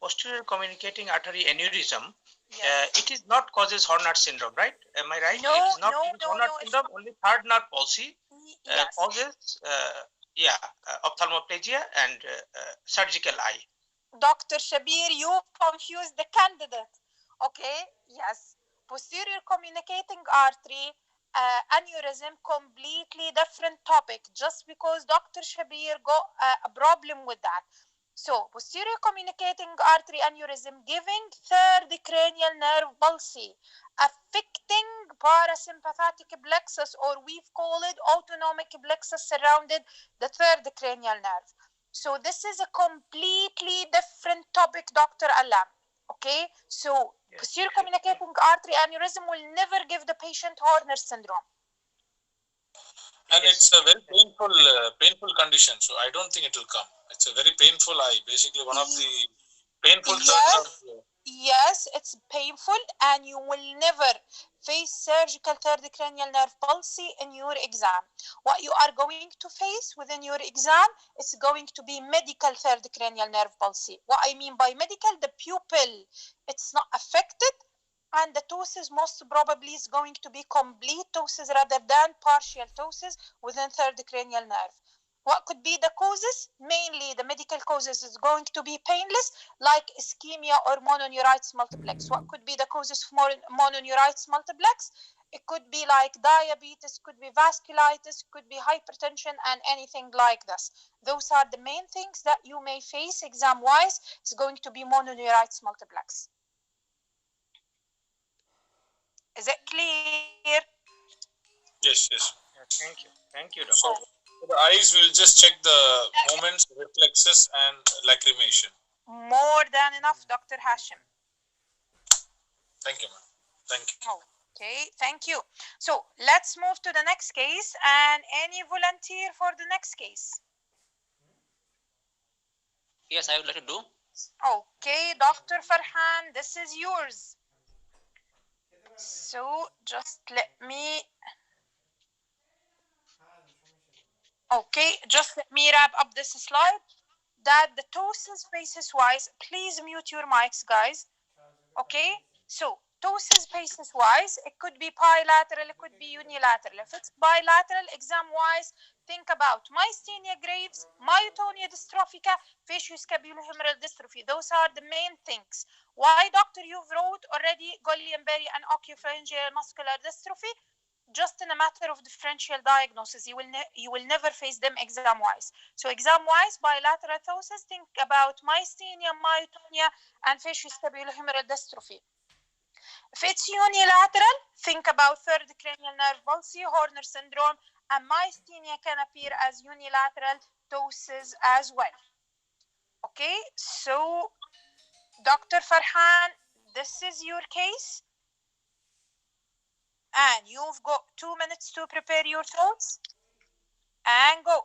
posterior communicating artery aneurysm. Yes. It is not causes Horner syndrome, right? Am I right? No, it is not Horner no, syndrome. Only third nerve palsy yes. causes ophthalmoplegia and surgical eye. Dr. Shabir, you confused the candidate. Okay, yes. Posterior communicating artery aneurysm, completely different topic, just because Dr. Shabir got a problem with that. So, posterior communicating artery aneurysm giving third cranial nerve palsy, affecting parasympathetic plexus, or we've called it autonomic plexus surrounded the third cranial nerve. So, this is a completely different topic, Dr. Alam. Okay, so posterior communicating artery aneurysm will never give the patient Horner syndrome. And it's a very painful condition. So I don't think it will come. It's a very painful eye. Basically, one of the painful third nerve. Yes, it's painful, and you will never face surgical third cranial nerve palsy in your exam. What you are going to face within your exam is going to be medical third cranial nerve palsy. What I mean by medical, the pupil, it's not affected, and the ptosis most probably is going to be complete ptosis rather than partial ptosis within third cranial nerve. What could be the causes? Mainly the medical causes is going to be painless, like ischemia or mononeuritis multiplex. What could be the causes for mononeuritis multiplex? It could be like diabetes, could be vasculitis, could be hypertension, and anything like this. Those are the main things that you may face exam-wise. It's going to be mononeuritis multiplex. Is it clear? Yes, yes. Thank you, doctor. So the eyes will just check the movements, reflexes, and lacrimation. More than enough, Dr. Hashim. Thank you, ma'am. Thank you. Okay, thank you. So let's move to the next case, and any volunteer for the next case? Yes, I would like to do. Okay, Dr. Farhan, this is yours. So just let me... Okay, just let me wrap up this slide. That the ptosis basis wise, please mute your mics, guys. Okay, so ptosis basis wise, it could be bilateral, it could be unilateral. If it's bilateral, exam wise, think about myasthenia gravis, myotonia dystrophica, facioscapulohumeral dystrophy. Those are the main things. Why, doctor, you've wrote already Guillain-Barré and oculopharyngeal muscular dystrophy? Just in a matter of differential diagnosis, you will never face them exam wise. So exam wise, bilateral ptosis, think about myasthenia, myotonia, and facioscapulohumeral dystrophy. If it's unilateral, think about third cranial nerve palsy, Horner syndrome, and myasthenia can appear as unilateral ptosis as well. Okay, so Dr. Farhan, this is your case. And you've got 2 minutes to prepare your thoughts. And go.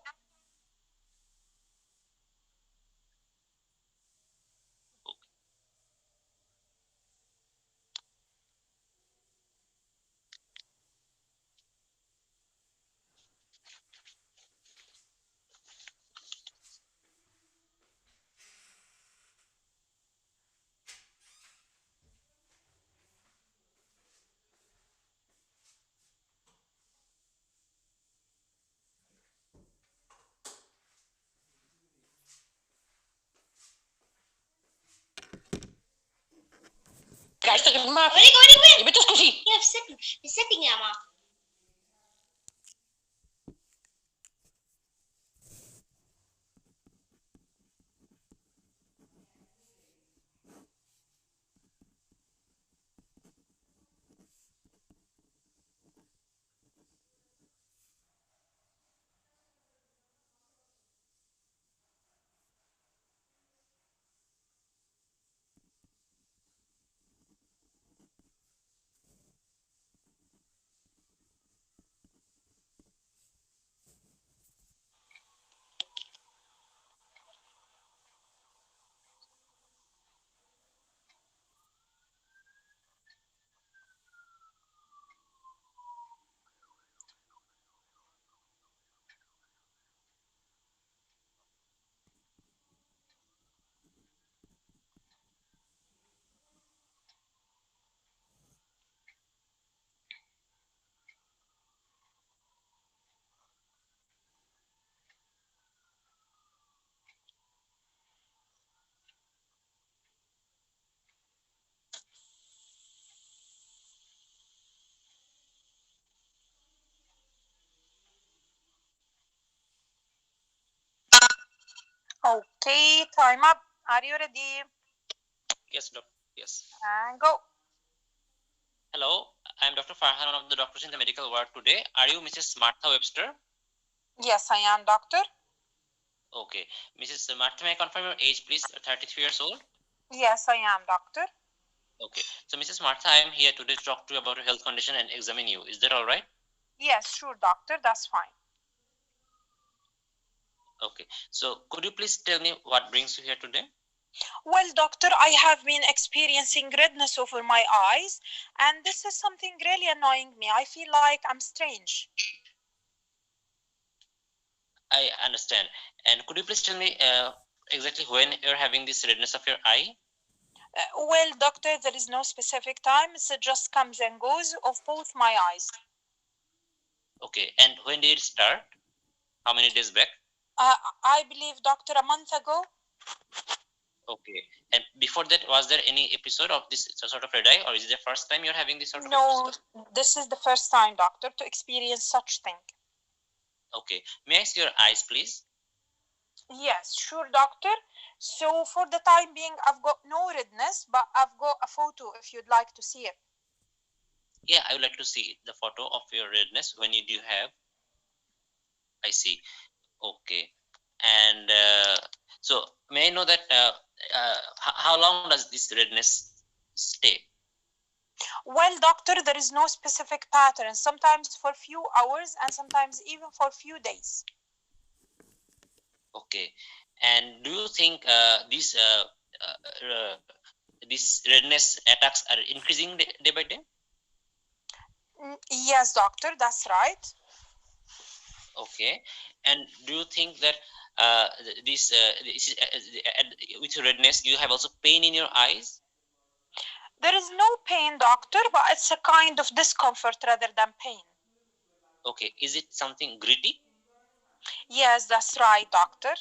قاعد اشتغل ما في يا بنت اسكتي في السيتنج يا ما Okay, time up. Are you ready? Yes, doctor. Yes. And go. Hello, I am Dr. Farhan, one of the doctors in the medical ward today. Are you Mrs. Martha Webster? Yes, I am, doctor. Okay. Mrs. Martha, may I confirm your age, please? 33 years old? Yes, I am, doctor. Okay. So, Mrs. Martha, I am here today to talk to you about your health condition and examine you. Is that all right? Yes, sure, doctor. That's fine. Okay. So could you please tell me what brings you here today? Well, doctor, I have been experiencing redness over my eyes, and this is something really annoying me. I feel like I'm strange. I understand. And could you please tell me exactly when you're having this redness of your eye? Well, doctor, there is no specific time. It just comes and goes of both my eyes. Okay. And when did it start? How many days back? I believe, doctor, a month ago. Okay. And before that, was there any episode of this sort of red eye, or is it the first time you're having this sort of No, episode? this is the first time, doctor, to experience such thing. Okay. May I see your eyes, please? Yes, sure, doctor. So for the time being, I've got no redness, but I've got a photo if you'd like to see it. Yeah, I would like to see the photo of your redness. When you do have? I see. Okay. And so may I know that how long does this redness stay? Well, doctor, there is no specific pattern. Sometimes for few hours and sometimes even for few days. Okay. And do you think these redness attacks are increasing day by day? Yes, doctor, that's right. Okay. And do you think that this with redness you have also pain in your eyes? There is no pain, doctor, but it's a kind of discomfort rather than pain. Okay. Is it something gritty? Yes, that's right, doctor.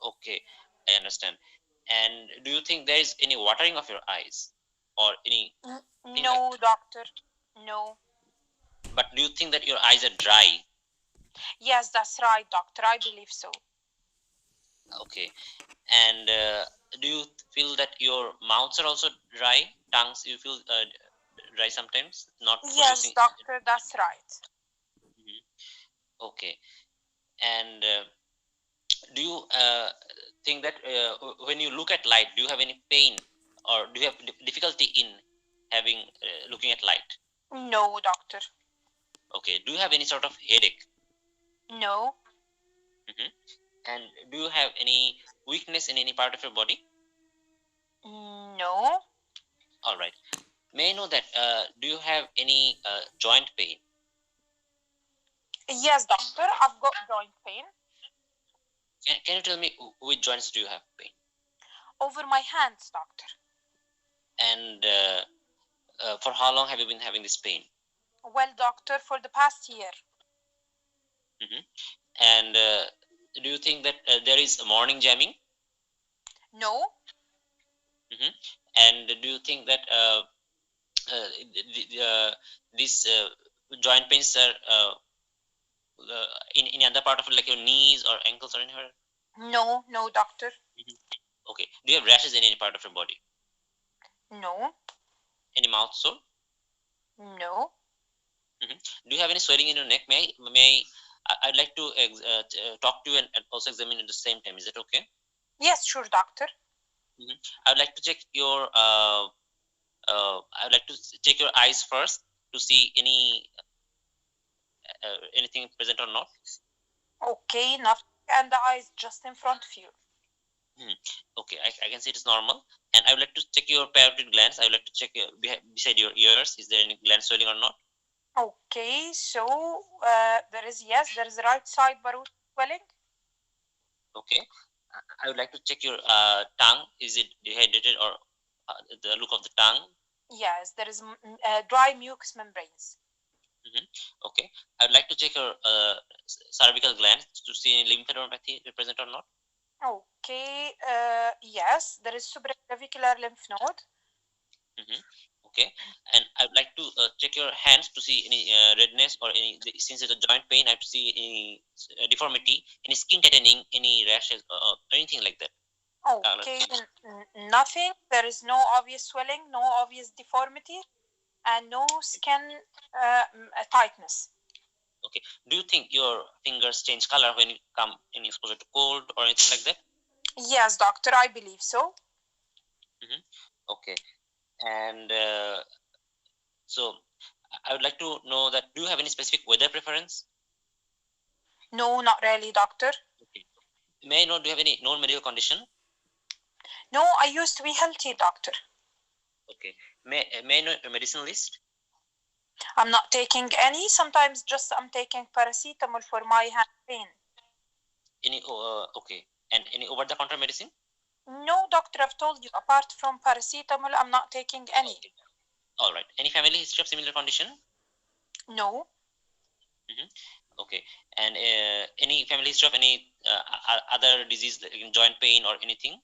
Okay, I understand. And do you think there is any watering of your eyes or any? No, doctor. No. But do you think that your eyes are dry? Yes, that's right, doctor. I believe so. Okay. And do you feel that your mouths are also dry? Tongues, you feel dry sometimes? Not yes, producing. doctor, that's right. Okay. And do you think that when you look at light, do you have any pain or do you have difficulty in having looking at light? No, doctor. Okay. Do you have any sort of headache? No. And do you have any weakness in any part of your body? No. All right. May I know that do you have any joint pain? Yes, doctor. I've got joint pain. Can you tell me which joints do you have pain? Over my hands, doctor. And for how long have you been having this pain? Well, doctor, for the past year. And do you think that there is a morning jamming? No. And do you think that these joint pains are in any other part of it, like your knees or ankles or anywhere? No, no, doctor. Okay. Do you have rashes in any part of your body? No. Any mouth sore? No. Do you have any swelling in your neck? I'd like to talk to you and also examine at the same time. Is that okay? Yes, sure, doctor. I would like to check your I would like to check your eyes first to see anything present or not. Okay, nothing. And the eyes just in front of you. Okay, I can see it's normal. And I would like to check your parotid glands. I would like to check beside your ears. Is there any gland swelling or not? Okay, so there is right side parotid swelling. Okay, I would like to check your tongue. Is it dehydrated or the look of the tongue? Yes, there is dry mucous membranes. Okay, I would like to check your cervical glands to see any lymphadenopathy present or not. Okay, yes, there is supraclavicular lymph node. Okay, and I would like to check your hands to see any redness or any, since it's a joint pain, I have to see any deformity, any skin tightening, any rashes or anything like that. Okay, nothing. There is no obvious swelling, no obvious deformity, and no skin tightness. Okay. Do you think your fingers change color when you come in exposure to cold or anything like that? Yes, doctor, I believe so. Okay. And so I would like to know that do you have any specific weather preference? No, not really, doctor. Okay. May I know, do you have any known medical condition? No, I used to be healthy, doctor. Okay. May I know your medicine list? I'm not taking any. Sometimes just I'm taking paracetamol for my hand pain. Any okay. And any over-the-counter medicine? No, doctor, I've told you, apart from paracetamol, I'm not taking any. Okay. All right. Any family history of similar condition? No. Okay. And any family history of any other disease like joint pain or anything?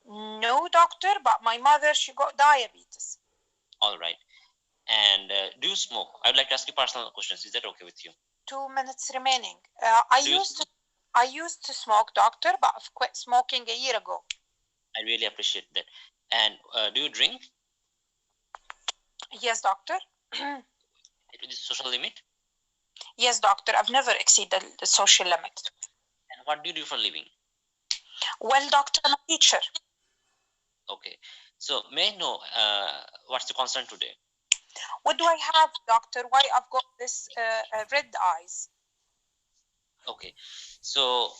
No, doctor, but my mother, she got diabetes. All right. And do you smoke? I would like to ask you personal questions. Is that okay with you? 2 minutes remaining. I used to smoke, doctor, but I've quit smoking a year ago. I really appreciate that. And do you drink? Yes, doctor. With the social limit? Yes, doctor. I've never exceeded the social limit. And what do you do for a living? Well, doctor, I'm a teacher. Okay. So may I know what's the concern today? What do I have, doctor? Why I've got this red eyes? Okay. So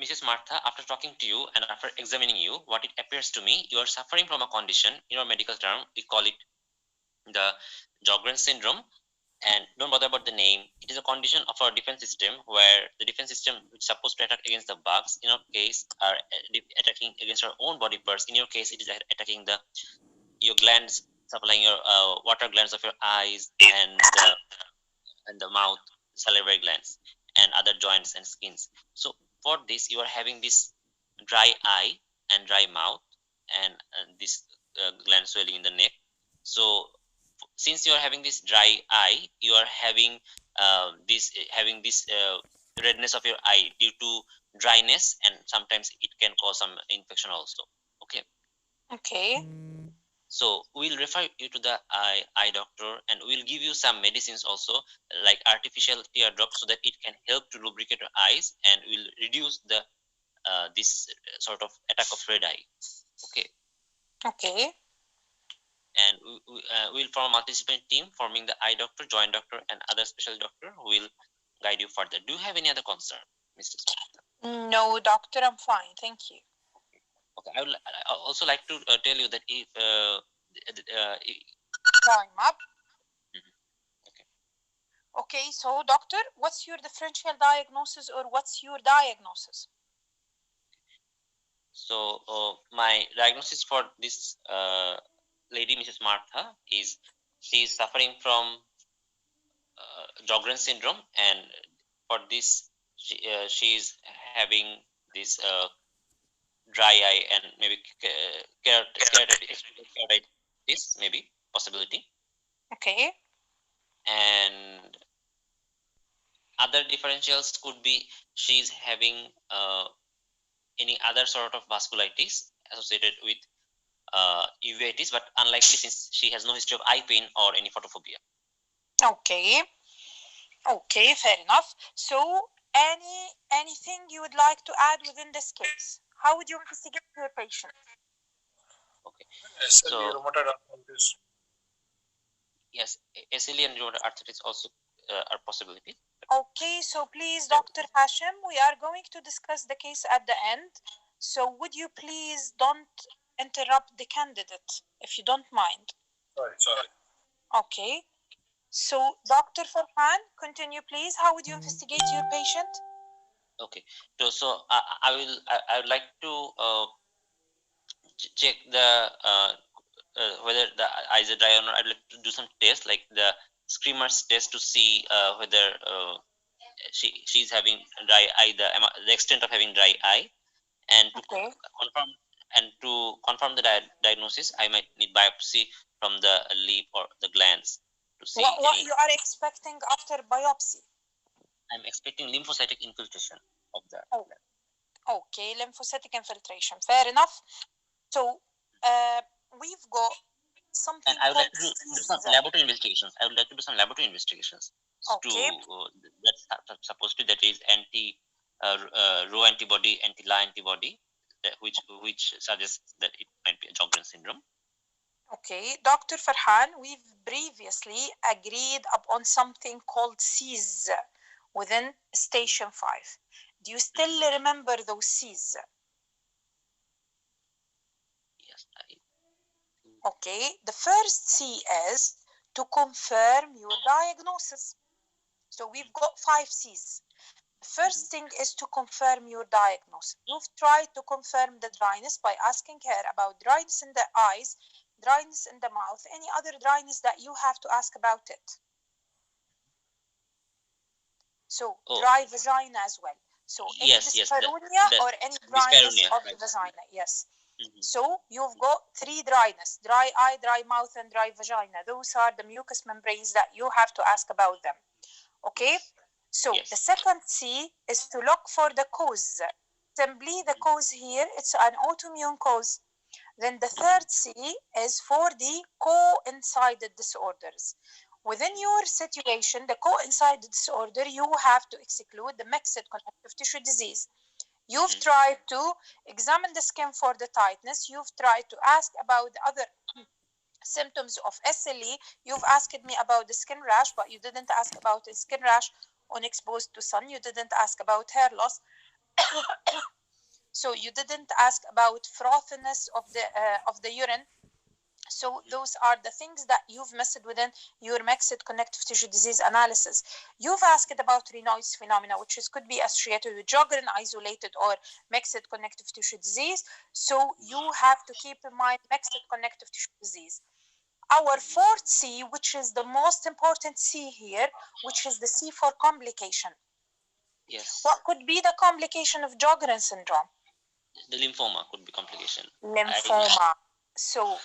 Mrs. Martha, after talking to you and after examining you, what it appears to me, you are suffering from a condition. In our medical term, we call it the Sjogren's syndrome. And don't bother about the name. It is a condition of our defense system where the defense system which is supposed to attack against the bugs, in our case, are attacking against our own body parts. In your case, it is attacking your glands, supplying your water glands of your eyes and the mouth, salivary glands, and other joints and skins. So for this, you are having this dry eye and dry mouth and this gland swelling in the neck. So since you are having this dry eye, you are having this redness of your eye due to dryness, and sometimes it can cause some infection also. Okay. Okay. So we'll refer you to the eye doctor, and we'll give you some medicines also, like artificial tear drops, so that it can help to lubricate your eyes and will reduce the this sort of attack of red eye. Okay. Okay. And we'll form a multidisciplinary team forming the eye doctor, joint doctor, and other special doctor who will guide you further. Do you have any other concern, Mr. Smith? No, doctor, I'm fine. Thank you. Okay. I would also like to tell you that if time up. Okay, so doctor, what's your differential diagnosis or what's your diagnosis? So my diagnosis for this lady, Mrs. Martha, is she is suffering from Sjogren's syndrome, and for this she is having this dry eye and maybe keratitis, maybe possibility. Okay. And other differentials could be she's having any other sort of vasculitis associated with uveitis, but unlikely since she has no history of eye pain or any photophobia. Okay. Okay, fair enough. So anything you would like to add within this case? How would you investigate your patient? Okay. So rheumatoid arthritis. Yes, SLE and rheumatoid arthritis also are possibilities. Okay, so please, Dr. Hashim, we are going to discuss the case at the end. So would you please don't interrupt the candidate, if you don't mind? Sorry. Okay. So, Dr. Farhan, continue, please. How would you investigate your patient? Okay. So I would like to check the whether the eyes are dry or not. I'd like to do some tests, like the Screamer's test, to see whether she's having dry eye, the extent of having dry eye, and to confirm the diagnosis, I might need biopsy from the lip or the glands to see. What you are expecting after biopsy? I'm expecting lymphocytic infiltration of the. Oh. Okay, lymphocytic infiltration. Fair enough. So we've got something. And I would like to do some laboratory investigations. Okay. That's supposed to, that is Rho antibody, anti-La antibody, which suggests that it might be a Sjogren's syndrome. Okay, Dr. Farhan, we've previously agreed upon something called SEAS within Station 5. Do you still remember those C's? Yes. Okay, the first C is to confirm your diagnosis. So we've got 5 C's. The first thing is to confirm your diagnosis. You've tried to confirm the dryness by asking her about dryness in the eyes, dryness in the mouth, any other dryness that you have to ask about it. So dry vagina as well. So any dyspareunia or any dryness of the vagina, yes. So you've got 3 dryness: dry eye, dry mouth, and dry vagina. Those are the mucous membranes that you have to ask about them. Okay? So the second C is to look for the cause. Simply the cause here, it's an autoimmune cause. Then the third C is for the coincided disorders. Within your situation, the coincided disorder, you have to exclude the mixed connective tissue disease. You've tried to examine the skin for the tightness. You've tried to ask about the other symptoms of SLE. You've asked me about the skin rash, but you didn't ask about the skin rash on exposed to sun. You didn't ask about hair loss. So you didn't ask about frothiness of the urine. So those are the things that you've missed within your mixed connective tissue disease analysis. You've asked about Raynaud's phenomena, which could be associated with Sjogren isolated or mixed connective tissue disease. So you have to keep in mind mixed connective tissue disease. Our fourth C, which is the most important C here, which is the C for complication. Yes. What could be the complication of Sjogren syndrome? The lymphoma could be complication. Lymphoma. So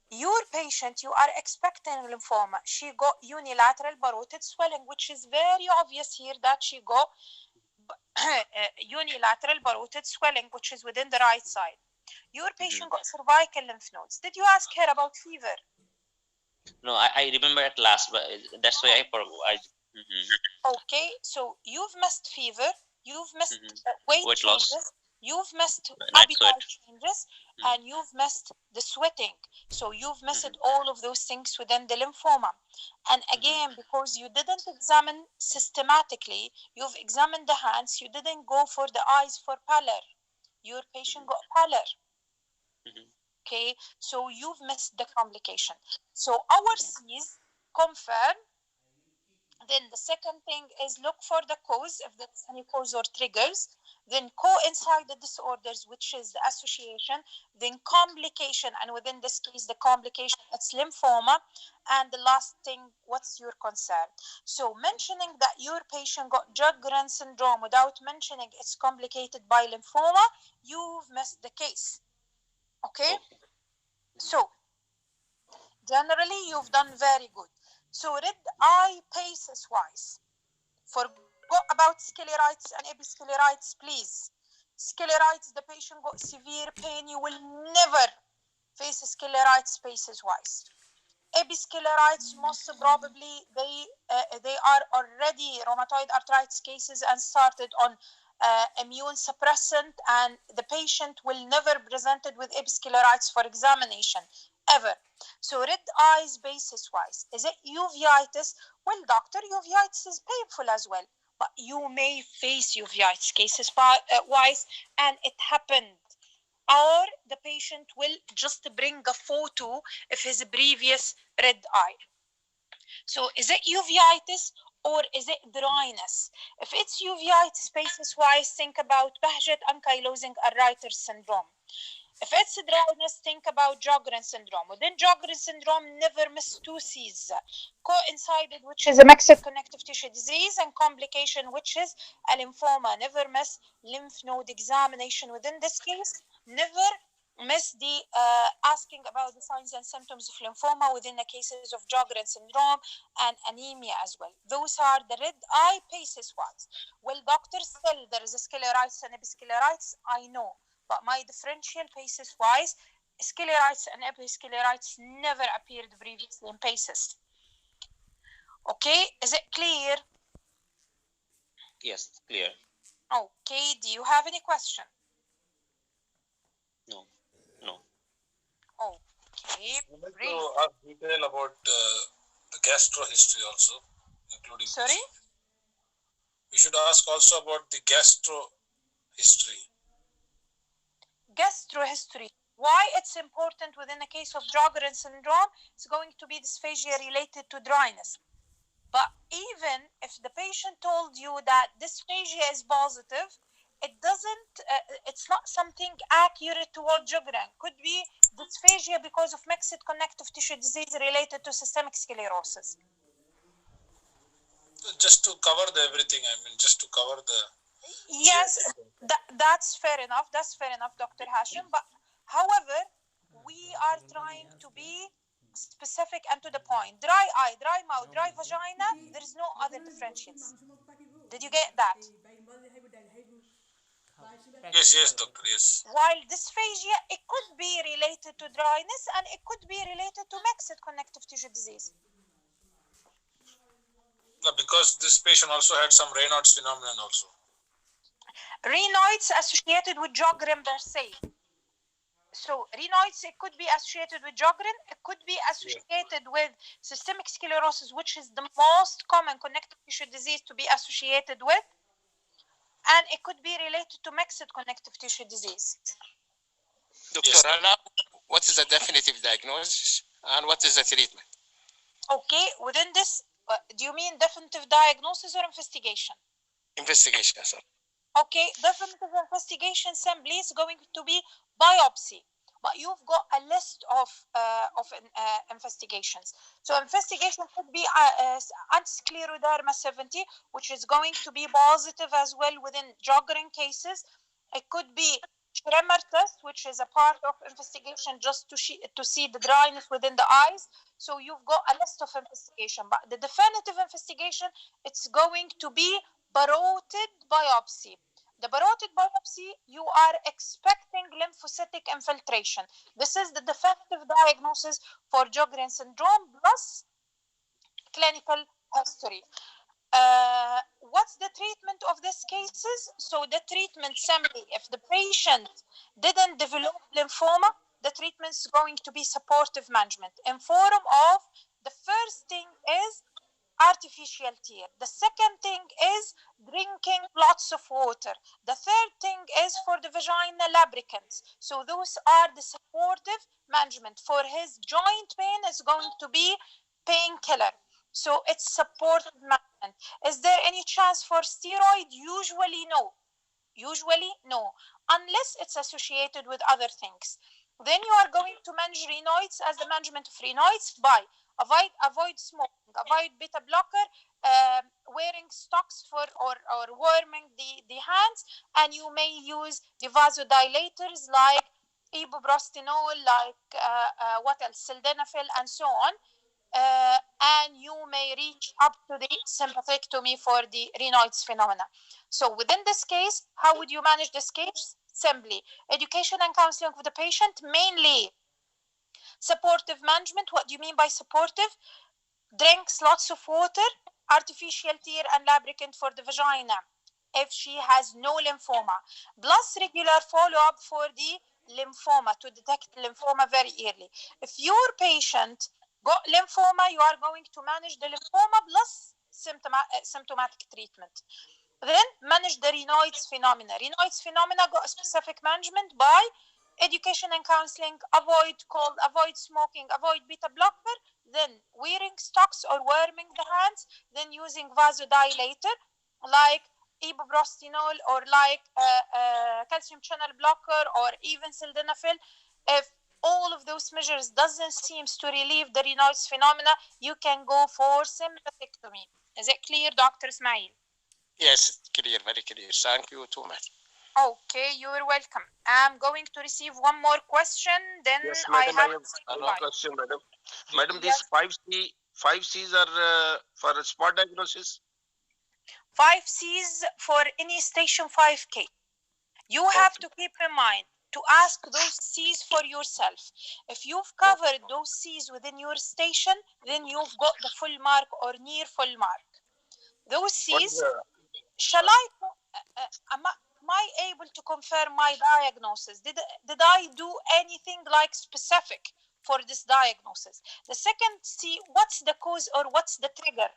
your patient, you are expecting lymphoma. She got unilateral parotid swelling, which is very obvious here that she got unilateral parotid swelling, which is within the right side. Your patient got cervical lymph nodes. Did you ask her about fever? No, I remember at last, but that's why I forgot. Okay, so you've missed fever, you've missed weight changes, loss. You've missed appetite changes, and you've missed the sweating. So you've missed all of those things within the lymphoma. And again, because you didn't examine systematically, you've examined the hands, you didn't go for the eyes for pallor. Your patient got pallor. Okay, so you've missed the complication. So our C's confirm. Then the second thing is look for the cause, if there's any cause or triggers. Then coincide the disorders, which is the association. Then complication, and within this case, the complication, it's lymphoma. And the last thing, what's your concern? So mentioning that your patient got Sjogren syndrome without mentioning it's complicated by lymphoma, you've missed the case. Okay? So generally, you've done very good. So red eye ptosis wise, forgot about scleritis and episcleritis, please. Scleritis, the patient got severe pain. You will never face scleritis ptosis wise. Episcleritis, most probably they are already rheumatoid arthritis cases and started on immune suppressant, and the patient will never presented with episcleritis for examination ever. So red eyes basis wise, is it uveitis? Well, doctor, uveitis is painful as well, but you may face uveitis cases wise, and it happened. Or the patient will just bring a photo of his previous red eye. So is it uveitis or is it dryness? If it's uveitis basis wise, think about Bahjat ankylosing arthritis syndrome. If it's dryness, think about Sjogren syndrome. Within Sjogren syndrome, never miss 2 C's. Coincided, which is a mixed connective tissue disease, and complication, which is a lymphoma. Never miss lymph node examination. Within this case, never miss the asking about the signs and symptoms of lymphoma within the cases of Sjogren syndrome and anemia as well. Those are the red eye ptosis ones. Well, doctor, still there is a scleritis and episcleritis, I know. But my differential ptosis wise, scleritis and episcleritis never appeared previously in ptosis. Okay, is it clear? Yes, clear. Okay, do you have any question? No. No. Okay. I'd like to ask detail about the gastro history also, including. Sorry? We We should ask also about the gastro history. Gastrohistory. Why it's important within the case of Sjogren's syndrome? It's going to be dysphagia related to dryness. But even if the patient told you that dysphagia is positive, it doesn't. It's not something accurate toward Sjogren. Could be dysphagia because of mixed connective tissue disease related to systemic sclerosis. Just to cover everything, I mean, just to cover the. Yes, that's fair enough. That's fair enough, Dr. Hashim. But however, we are trying to be specific and to the point. Dry eye, dry mouth, dry vagina, there is no other differentials. Did you get that? Yes, doctor, yes. While dysphagia, it could be related to dryness and it could be related to mixed connective tissue disease. Because this patient also had some Raynaud's phenomenon also. Raynaud's associated with Sjogren per se. So Raynaud's, it could be associated with Sjogren, it could be associated with systemic sclerosis, which is the most common connective tissue disease to be associated with, and it could be related to mixed connective tissue disease. Dr. Ana, what is the definitive diagnosis and what is the treatment? Okay, within this, do you mean definitive diagnosis or investigation? Investigation, sir. Okay, definitive investigation simply is going to be biopsy, but you've got a list of investigations. So investigation could be antiscleroderma 70, which is going to be positive as well within Sjogren cases. It could be Schremer test, which is a part of investigation just to see the dryness within the eyes. So you've got a list of investigation, but the definitive investigation, it's going to be parotid biopsy. The parotid biopsy, you are expecting lymphocytic infiltration. This is the definitive diagnosis for Sjogren syndrome plus clinical history. What's the treatment of these cases? So the treatment simply, if the patient didn't develop lymphoma, the treatment is going to be supportive management in form of, the first thing is artificial tear. The second thing is drinking lots of water. The third thing is for the vagina lubricants. So those are the supportive management. For his joint pain is going to be painkiller. So it's supportive management. Is there any chance for steroid? Usually no. Usually no. Unless it's associated with other things. Then you are going to manage Raynaud's as the management of Raynaud's by avoid smoking, avoid beta blocker, wearing stocks for or warming the hands, and you may use the vasodilators like ibuprostanol, like what else, sildenafil, and so on. And you may reach up to the sympathectomy for the Raynaud's phenomena. So within this case, how would you manage this case? Simply education and counseling with the patient, mainly supportive management. What do you mean by supportive? Drinks lots of water, artificial tear and lubricant for the vagina if she has no lymphoma, plus regular follow-up for the lymphoma to detect lymphoma very early. If your patient got lymphoma, you are going to manage the lymphoma plus symptomatic treatment. Then manage the Raynaud's phenomena. Raynaud's phenomena got a specific management by education and counseling, avoid cold, avoid smoking, avoid beta blocker, then wearing stocks or warming the hands, then using vasodilator like ibuprostanol or like calcium channel blocker or even sildenafil. If all of those measures doesn't seem to relieve the Raynaud's phenomena, you can go for sympathectomy. Is it clear, Dr. Ismail? Yes, clear, very clear. Thank you too much. Okay, you're welcome. I'm going to receive one more question, then yes, madam, I have another question, madam. Madam, these 5 C's are for spot diagnosis? 5 C's for any station 5 case. You have to keep in mind to ask those C's for yourself. If you've covered those C's within your station, then you've got the full mark or near full mark. Those C's, shall am I able to confirm my diagnosis? Did I do anything like specific for this diagnosis? The second C, what's the cause or what's the trigger?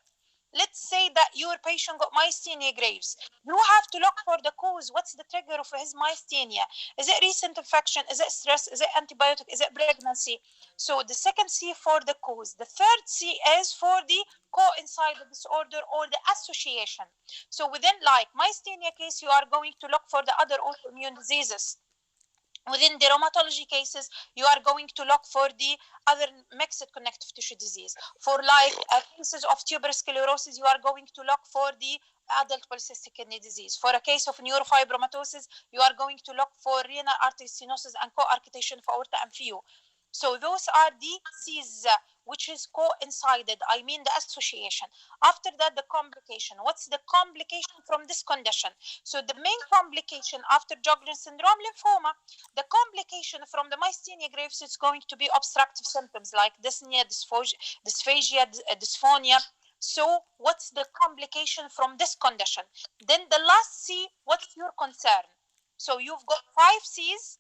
Let's say that your patient got myasthenia gravis. You have to look for the cause. What's the trigger of his myasthenia? Is it recent infection? Is it stress? Is it antibiotic? Is it pregnancy? So the second C for the cause. The third C is for the coincide disorder or the association. So within like myasthenia case, you are going to look for the other autoimmune diseases. Within the rheumatology cases, you are going to look for the other mixed connective tissue disease. For like cases of tuberous sclerosis, you are going to look for the adult polycystic kidney disease. For a case of neurofibromatosis, you are going to look for renal artery stenosis and coarctation of aorta and FEO. So those are the C's, which is coincided. I mean the association. After that, the complication. What's the complication from this condition? So the main complication after Sjogren's syndrome, lymphoma. The complication from the myasthenia gravis is going to be obstructive symptoms like dyspnea, dysphagia, dysphonia. So what's the complication from this condition? Then the last C, what's your concern? So you've got 5 C's.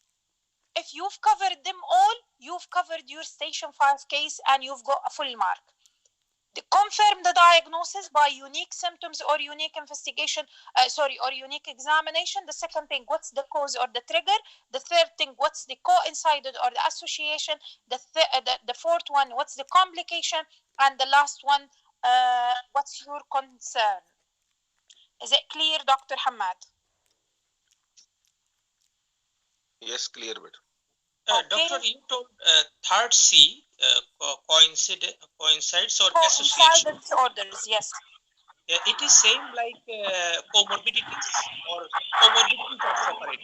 If you've covered them all, you've covered your station 5 case and you've got a full mark. Confirm the diagnosis by unique symptoms or unique investigation, or unique examination. The second thing, what's the cause or the trigger? The third thing, what's the coincided or the association? The fourth one, what's the complication? And the last one, what's your concern? Is it clear, Dr. Hamad? Yes, clear, but. Okay. Doctor, you told third C coincides or association. Disorders, yes. It is same like comorbidities or comorbidities are separate.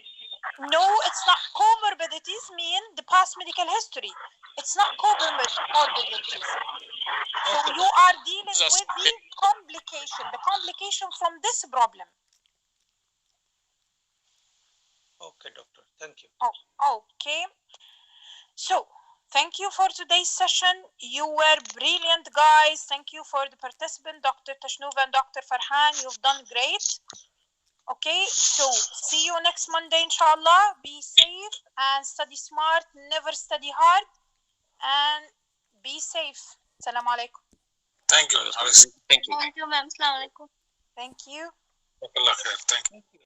No, it's not. Comorbidities mean the past medical history. It's not comorbidities. So you are dealing with the complication from this problem. Okay, doctor. Thank you. Oh, okay. So, thank you for today's session. You were brilliant, guys. Thank you for the participant, Dr. Tashnova and Dr. Farhan. You've done great. Okay, so see you next Monday, inshallah. Be safe and study smart. Never study hard. And be safe. Assalamu alaikum. Thank you, Alex. Thank you, ma'am. Assalamu alaikum. Thank you. Thank you.